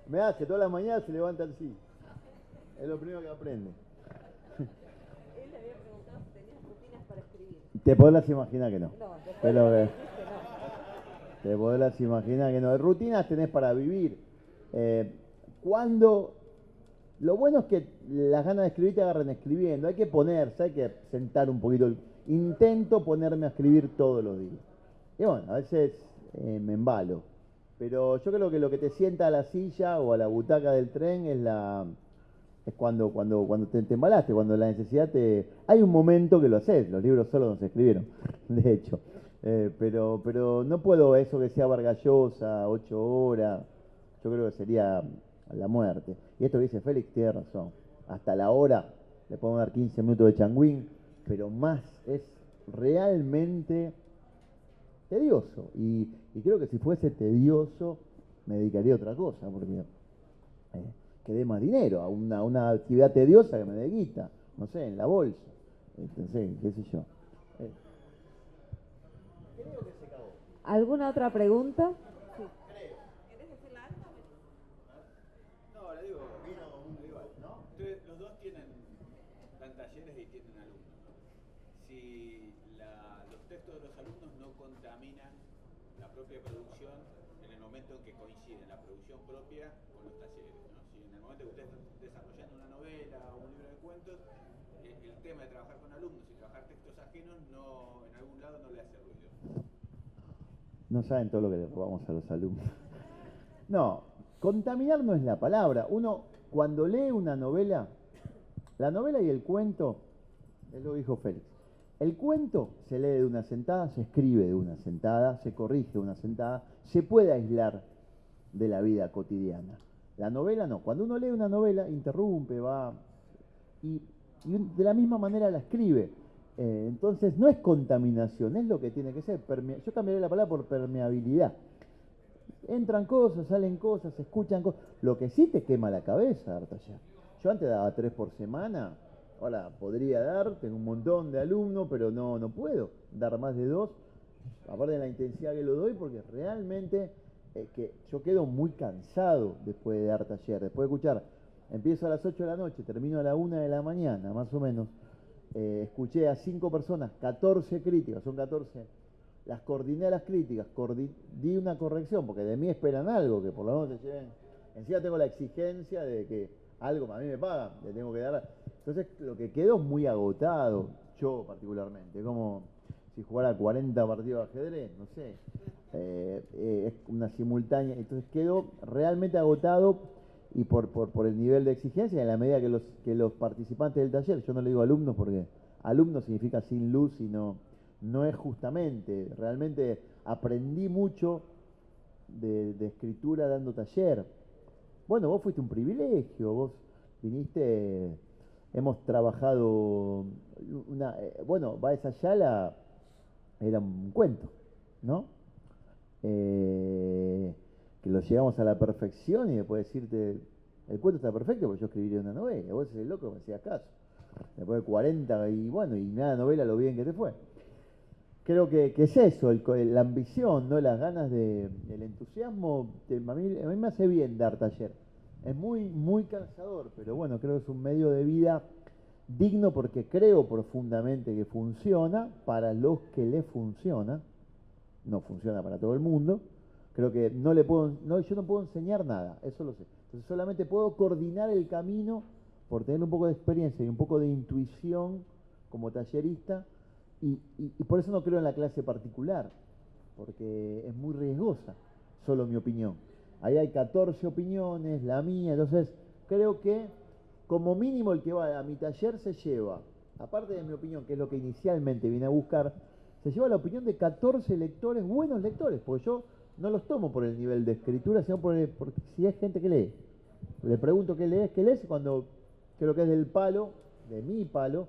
[SPEAKER 3] me hace todas las mañanas se levanta así. Es lo primero que aprende.
[SPEAKER 1] Él le había preguntado si tenías rutinas para escribir.
[SPEAKER 3] Te podrás imaginar que no.
[SPEAKER 1] No, después
[SPEAKER 3] Pero
[SPEAKER 1] de lo que dijiste, no.
[SPEAKER 3] te podrás imaginar que no. Rutinas tenés para vivir. Cuando lo bueno es que las ganas de escribir te agarran escribiendo. Hay que ponerse, hay que sentar un poquito. Intento ponerme a escribir todos los días. Y bueno, a veces me embalo. Pero yo creo que lo que te sienta a la silla o a la butaca del tren es cuando te embalaste, cuando la necesidad te... Hay un momento que lo haces, los libros solo no se escribieron, de hecho. Pero no puedo eso que sea Vargas Llosa, 8 horas. Yo creo que sería la muerte. Y esto que dice Félix tiene razón. Hasta la hora le podemos dar 15 minutos de changuín, pero más es realmente tedioso. Y creo que si fuese tedioso me dedicaría a otra cosa, porque que dé más dinero, a una actividad tediosa que me dé guita, no sé, en la bolsa. Entonces, qué sé yo. Creo que se acabó.
[SPEAKER 1] ¿Alguna otra pregunta?
[SPEAKER 4] No, le digo, ¿no? Ustedes los dos dan talleres y tienen alumnos, ¿no? Si los textos de los alumnos no contaminan la propia producción en el momento en que coinciden la producción propia con los talleres, ¿no? Si en el momento que ustedes están desarrollando una novela o un libro de cuentos, el tema de trabajar con alumnos y trabajar textos ajenos no, en algún lado no le hace ruido.
[SPEAKER 3] No saben todo lo que le robamos a los alumnos. No, contaminar no es la palabra. Uno, cuando lee una novela, la novela y el cuento, es lo que dijo Félix. El cuento se lee de una sentada, se escribe de una sentada, se corrige de una sentada, se puede aislar de la vida cotidiana. La novela no. Cuando uno lee una novela, interrumpe, va y de la misma manera la escribe. Entonces no es contaminación, es lo que tiene que ser. Yo cambiaría la palabra por permeabilidad. Entran cosas, salen cosas, se escuchan cosas. Lo que sí te quema la cabeza, Artaller. Yo antes daba 3 por semana, ahora podría dar, tengo un montón de alumnos, pero no puedo dar más de 2. Aparte de la intensidad que lo doy, porque realmente que yo quedo muy cansado después de dar taller, después de escuchar. Empiezo a las 8 de la noche, termino a la 1 de la mañana, más o menos. Escuché a 5 personas, 14 críticas, son 14. Las coordiné a las críticas, di una corrección, porque de mí esperan algo, que por lo menos se lleven. Encima tengo la exigencia de que algo a mí me pagan, le tengo que dar. Entonces lo que quedo es muy agotado, yo particularmente, como si jugara 40 partidos de ajedrez, no sé. Es una simultánea, entonces quedo realmente agotado. Y por el nivel de exigencia, en la medida que los participantes del taller, yo no le digo alumnos porque alumnos significa sin luz y no es justamente, realmente aprendí mucho de escritura dando taller. Bueno, vos fuiste un privilegio, vos viniste, hemos trabajado, bueno, Baez Ayala era un cuento, ¿no? Que lo llegamos a la perfección y después decirte, el cuento está perfecto porque yo escribiría una novela, vos sos el loco, me hacías caso. Después de 40 y bueno, y nada novela lo bien que te fue. Creo que es eso, la ambición, ¿no? Las ganas el entusiasmo, a mí me hace bien dar taller. Es muy, muy cansador, pero bueno, creo que es un medio de vida digno porque creo profundamente que funciona para los que le funciona, no funciona para todo el mundo. Creo que no le puedo, no, yo no puedo enseñar nada, eso lo sé. Entonces solamente puedo coordinar el camino por tener un poco de experiencia y un poco de intuición como tallerista, y por eso no creo en la clase particular, porque es muy riesgosa, solo mi opinión. Ahí hay 14 opiniones, la mía, entonces creo que como mínimo el que va a mi taller se lleva, aparte de mi opinión, que es lo que inicialmente vine a buscar, se lleva la opinión de 14 lectores, buenos lectores, porque yo no los tomo por el nivel de escritura, sino por si es gente que lee. Le pregunto qué lees, y cuando creo que es del palo, de mi palo,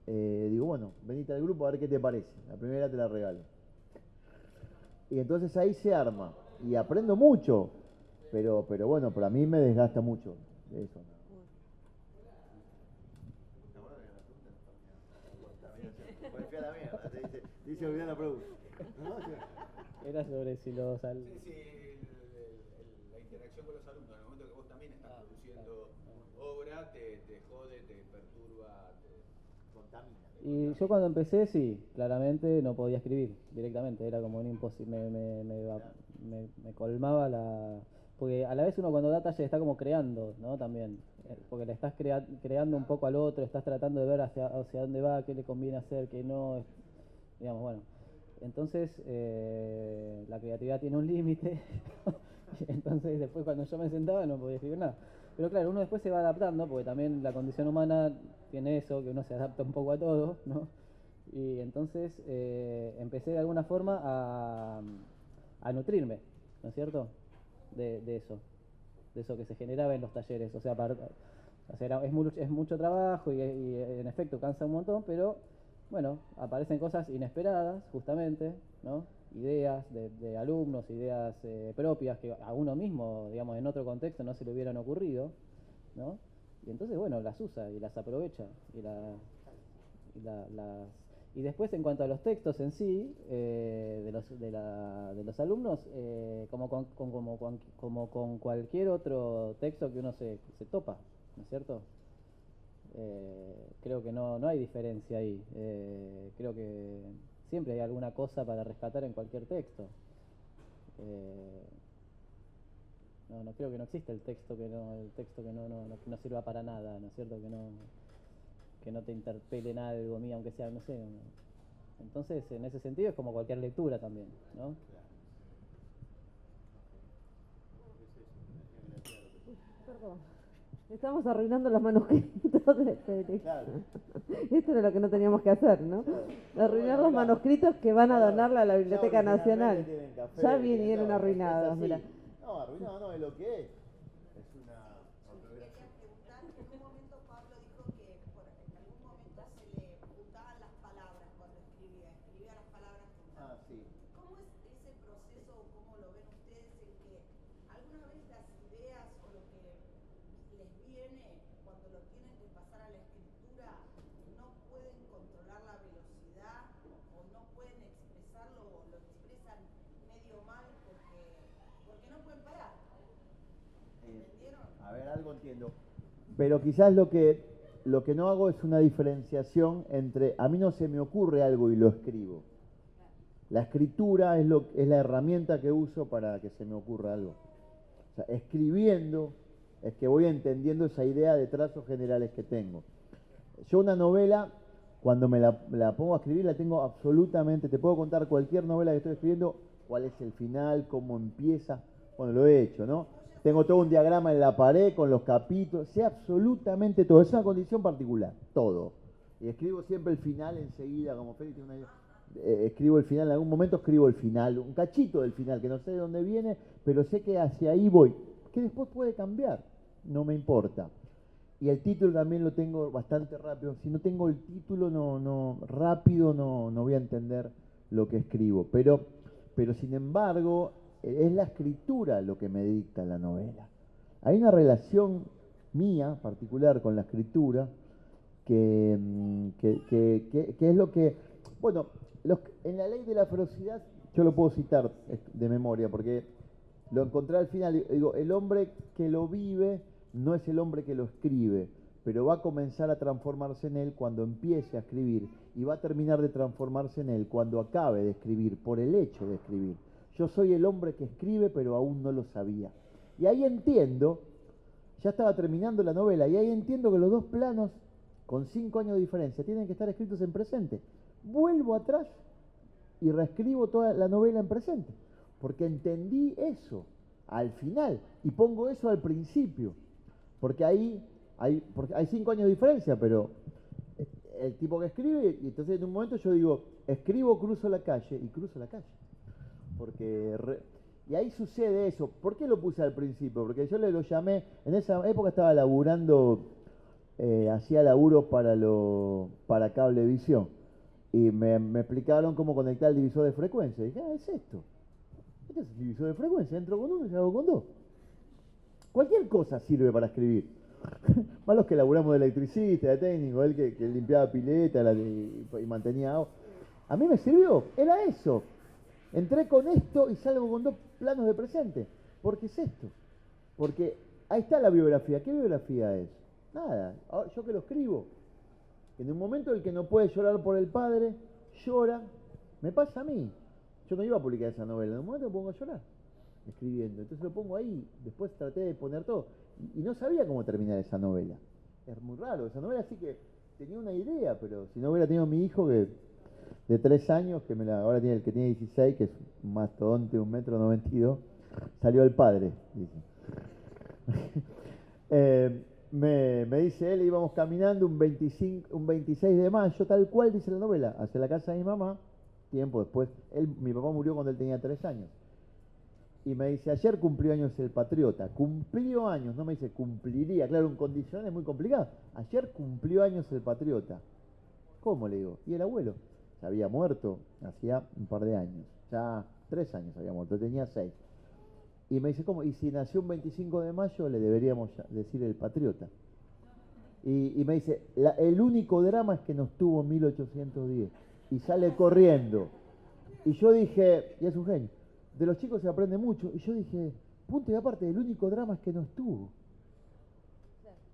[SPEAKER 3] digo, bueno, venite al grupo a ver qué te parece. La primera te la regalo. Y entonces ahí se arma. Y aprendo mucho. Pero bueno, para mí me desgasta mucho eso. Fue a la mierda, dice olvidar la pregunta.
[SPEAKER 2] Era sobre si los...
[SPEAKER 4] Sí, la interacción con los alumnos, en el momento que vos también estás produciendo obra, te jode, te perturba, te contamina.
[SPEAKER 2] Y yo cuando empecé, sí, claramente no podía escribir directamente, era como un imposible, me colmaba la... Porque a la vez uno cuando da taller está como creando, ¿no? También, porque le estás creando un poco al otro, estás tratando de ver hacia dónde va, qué le conviene hacer, qué no, digamos, bueno. Entonces, la creatividad tiene un límite, entonces después cuando yo me sentaba no podía escribir nada. Pero claro, uno después se va adaptando, porque también la condición humana tiene eso, que uno se adapta un poco a todo, ¿no? Y entonces empecé de alguna forma a nutrirme, ¿no es cierto? De eso que se generaba en los talleres. O sea, es mucho trabajo y en efecto cansa un montón, pero bueno, aparecen cosas inesperadas, justamente, ¿no? Ideas de alumnos, ideas propias que a uno mismo, digamos, en otro contexto no se le hubieran ocurrido, ¿no? Y entonces, bueno, las usa y las aprovecha y después en cuanto a los textos en sí, de los alumnos, como con cualquier otro texto que uno se topa, ¿no es cierto? Creo que no hay diferencia ahí. Creo que siempre hay alguna cosa para rescatar en cualquier texto. No creo que no existe el texto que no sirva para nada, ¿no es cierto? Que no te interpele en algo mío, aunque sea, no sé. Entonces, en ese sentido es como cualquier lectura también, ¿no?
[SPEAKER 1] Perdón. Estamos arruinando los manuscritos de Félix.
[SPEAKER 3] Claro.
[SPEAKER 1] Esto era lo que no teníamos que hacer, ¿no? Arruinar los manuscritos que van a donarle a la Biblioteca Nacional. Ya vinieron arruinados, mira.
[SPEAKER 3] No, arruinado no, es lo que es. Es una ortografía.
[SPEAKER 5] En un momento Pablo dijo que en algún momento se le juntaban las palabras cuando escribía las palabras juntas.
[SPEAKER 3] Sí.
[SPEAKER 5] ¿Cómo es ese proceso o cómo lo ven ustedes en que alguna vez las ideas o lo que les viene cuando lo tienen que pasar a la escritura no pueden controlar la velocidad o no pueden expresarlo o lo expresan medio mal porque no pueden parar? ¿Entendieron?
[SPEAKER 3] A ver, algo entiendo. Pero quizás lo que no hago es una diferenciación entre, a mí no se me ocurre algo y lo escribo. La escritura es la herramienta que uso para que se me ocurra algo. O sea, escribiendo es que voy entendiendo esa idea de trazos generales que tengo. Yo una novela, cuando me la pongo a escribir, la tengo absolutamente, te puedo contar cualquier novela que estoy escribiendo, cuál es el final, cómo empieza. Bueno, lo he hecho, ¿no? Tengo todo un diagrama en la pared con los capítulos, sé absolutamente todo. Es una condición particular, todo. Y escribo siempre el final enseguida, como Félix tiene una idea. Escribo el final, en algún momento escribo el final, un cachito del final, que no sé de dónde viene, pero sé que hacia ahí voy. Que después puede cambiar, no me importa. Y el título también lo tengo bastante rápido. Si no tengo el título rápido no voy a entender lo que escribo. Pero sin embargo, es la escritura lo que me dicta la novela. Hay una relación mía particular con la escritura que es lo que... Bueno, en la ley de la ferocidad, yo lo puedo citar de memoria, porque lo encontré al final. Digo, el hombre que lo vive no es el hombre que lo escribe, pero va a comenzar a transformarse en él cuando empiece a escribir, y va a terminar de transformarse en él cuando acabe de escribir, por el hecho de escribir. Yo soy el hombre que escribe, pero aún no lo sabía. Y ahí entiendo, ya estaba terminando la novela, y ahí entiendo que los dos planos, con 5 años de diferencia, tienen que estar escritos en presente. Vuelvo atrás y reescribo toda la novela en presente, porque entendí eso al final, y pongo eso al principio, porque porque hay 5 años de diferencia, pero el tipo que escribe, y entonces en un momento yo digo, escribo, cruzo la calle, y cruzo la calle. Y ahí sucede eso. ¿Por qué lo puse al principio? Porque yo lo llamé, en esa época estaba laburando, hacía laburos para Cablevisión, y me explicaron cómo conectar el divisor de frecuencia. Y dije, es esto. Este es el divisor de frecuencia, entro con uno y salgo con dos. Cualquier cosa sirve para escribir. Más los que laburamos de electricista, de técnico, él que limpiaba pileta y mantenía agua. A mí me sirvió, era eso. Entré con esto y salgo con 2 planos de presente. ¿Por qué es esto? Porque ahí está la biografía. ¿Qué biografía es? Nada, yo que lo escribo. En un momento el que no puede llorar por el padre, llora. Me pasa a mí. Yo no iba a publicar esa novela, en un momento me pongo a llorar escribiendo. Entonces lo pongo ahí, después traté de poner todo. Y no sabía cómo terminar esa novela. Es muy raro, esa novela sí que tenía una idea, pero si no hubiera tenido mi hijo que de 3 años, ahora tiene el que tiene 16, que es un mastodonte, 1,92 m, salió el padre, dice. Me dice él, íbamos caminando un 26 de mayo, tal cual dice la novela, hacia la casa de mi mamá, tiempo después. Mi papá murió cuando él tenía 3 años. Y me dice, ayer cumplió años el patriota. Cumplió años, no me dice cumpliría. Claro, un condicional es muy complicado. Ayer cumplió años el patriota. ¿Cómo? Le digo. Y el abuelo se había muerto hacía un par de años. Ya 3 años había muerto, tenía 6. Y me dice, ¿cómo? Y si nació un 25 de mayo, le deberíamos decir el patriota. Y me dice, el único drama es que nos tuvo en 1810. Y sale corriendo. Y yo dije, y es un genio, de los chicos se aprende mucho. Y yo dije, punto y aparte, el único drama es que no estuvo.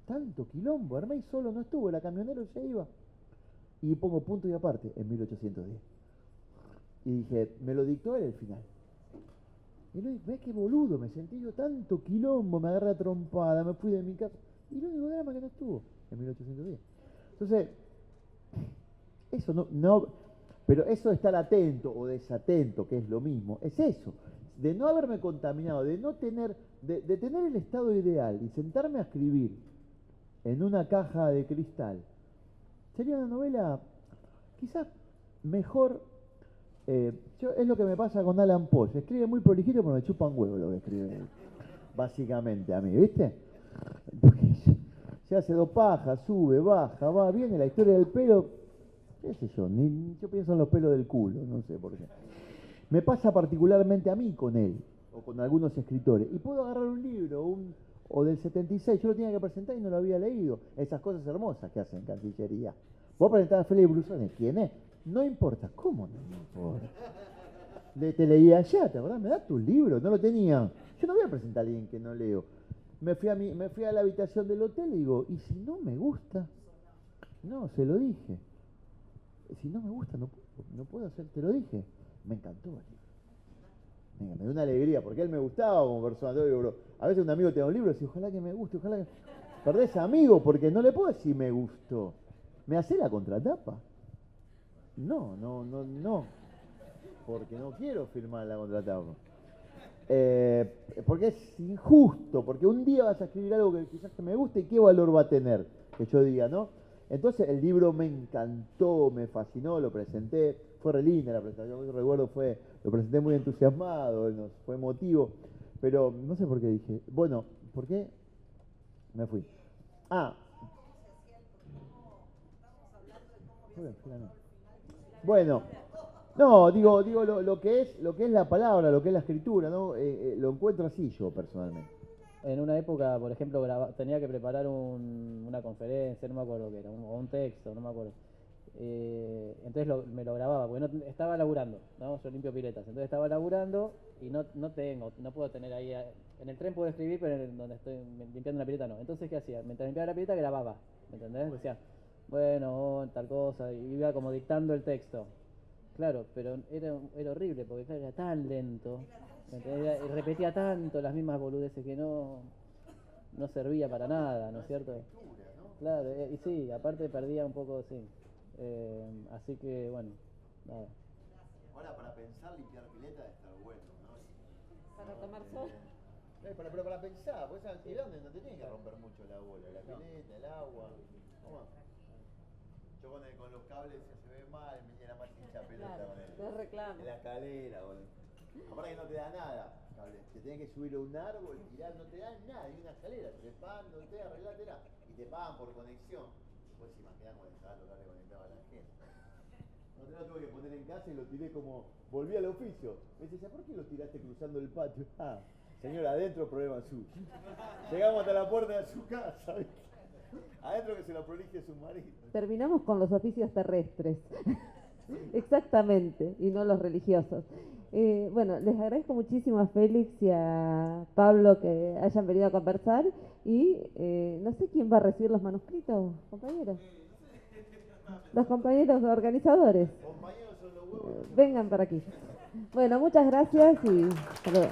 [SPEAKER 3] Tanto quilombo, Armey solo no estuvo, la camionera se iba. Y pongo punto y aparte, en 1810. Y dije, me lo dictó él el final. Y luego, ¿ves qué boludo? Me sentí yo tanto quilombo, me agarré a trompada, me fui de mi casa. Y el único drama que no estuvo, en 1810. Entonces, eso no, pero eso de estar atento o desatento, que es lo mismo, es eso, de no haberme contaminado, de no tener, de tener el estado ideal y sentarme a escribir en una caja de cristal. Sería una novela quizás mejor. Es lo que me pasa con Alan Poe. Se escribe muy prolijito, pero me chupa un huevo lo que escribe él, básicamente a mí, ¿viste? Porque se hace 2 pajas, sube, baja, va, viene la historia del pelo, qué sé yo, yo pienso en los pelos del culo, no sé por qué. Me pasa particularmente a mí con él, o con algunos escritores, y puedo agarrar un libro, o del 76, yo lo tenía que presentar y no lo había leído. Esas cosas hermosas que hacen Cancillería. Vos presentás a Félix Brusone, ¿quién es? No importa. ¿Cómo no me importa? Te leí allá, ¿te acordás? Me das tu libro, no lo tenía. Yo no voy a presentar a alguien que no leo. Me fui a la habitación del hotel y digo, ¿y si no me gusta? No, se lo dije. Si no me gusta, no puedo hacer, te lo dije. Me encantó el libro. Venga, me dio una alegría, porque él me gustaba como persona. Bro. A veces un amigo te da un libro y dice, ojalá que me guste, ojalá que... Perdés amigo, porque no le puedo decir me gustó. ¿Me hace la contratapa? No, porque no quiero firmar la contratapa. Porque es injusto, porque un día vas a escribir algo que quizás te me guste y qué valor va a tener, que yo diga, ¿no? Entonces el libro me encantó, me fascinó, lo presenté, fue re linda la presentación, yo recuerdo lo presenté muy entusiasmado, fue emotivo, pero no sé por qué dije, bueno, ¿por qué? Me fui. Bueno, no, digo lo que es la palabra, lo que es la escritura, ¿no? Lo encuentro así yo personalmente.
[SPEAKER 2] En una época, por ejemplo, tenía que preparar una conferencia, no me acuerdo qué era, o un texto, no me acuerdo. Entonces me lo grababa, porque estaba laburando, ¿no? Yo limpio piletas, entonces estaba laburando y no puedo tener ahí, en el tren puedo escribir, pero donde estoy limpiando una pileta no. Entonces, ¿qué hacía? Mientras limpiaba la pileta grababa, ¿me entendés? Decía, bueno, tal cosa, y iba como dictando el texto. claro, pero era horrible porque claro, era tan lento, y repetía tanto las mismas boludeces que no servía para nada, ¿no es cierto? Claro, y sí, aparte perdía un poco, sí. Así que, bueno, nada.
[SPEAKER 3] Ahora, para pensar, limpiar pileta debe estar bueno, ¿no?
[SPEAKER 1] Para tomar sol.
[SPEAKER 3] Pero para pensar, pues esa actividad donde no te tienes que romper mucho la bola, la pileta, el agua. ¿Cómo? Yo con los cables se ve mal, me era más hincha pelota
[SPEAKER 1] Claro,
[SPEAKER 3] con él.
[SPEAKER 1] no reclamo.
[SPEAKER 3] En la escalera, boludo. Aparte que no te da nada, cable. Te tenés que subir a un árbol, tirar, no te da nada, hay una escalera, trepándote, arreglátela. Y te pagan por conexión. Pues imaginás cuando estaba lo que conectaba a la gente. No te lo tuve que poner en casa y lo tiré como, volví al oficio. Me dice, ¿por qué lo tiraste cruzando el patio? Ah, señor, adentro problema suyo. Llegamos hasta la puerta de su casa, ¿viste? Adentro que se lo prolige su marido.
[SPEAKER 1] Terminamos con los oficios terrestres. Exactamente, y no los religiosos. Bueno, les agradezco muchísimo a Félix y a Pablo que hayan venido a conversar y no sé quién va a recibir los manuscritos, compañeros. Los compañeros organizadores.
[SPEAKER 3] Compañeros son los huevos.
[SPEAKER 1] Vengan para aquí. Bueno, muchas gracias y hasta luego.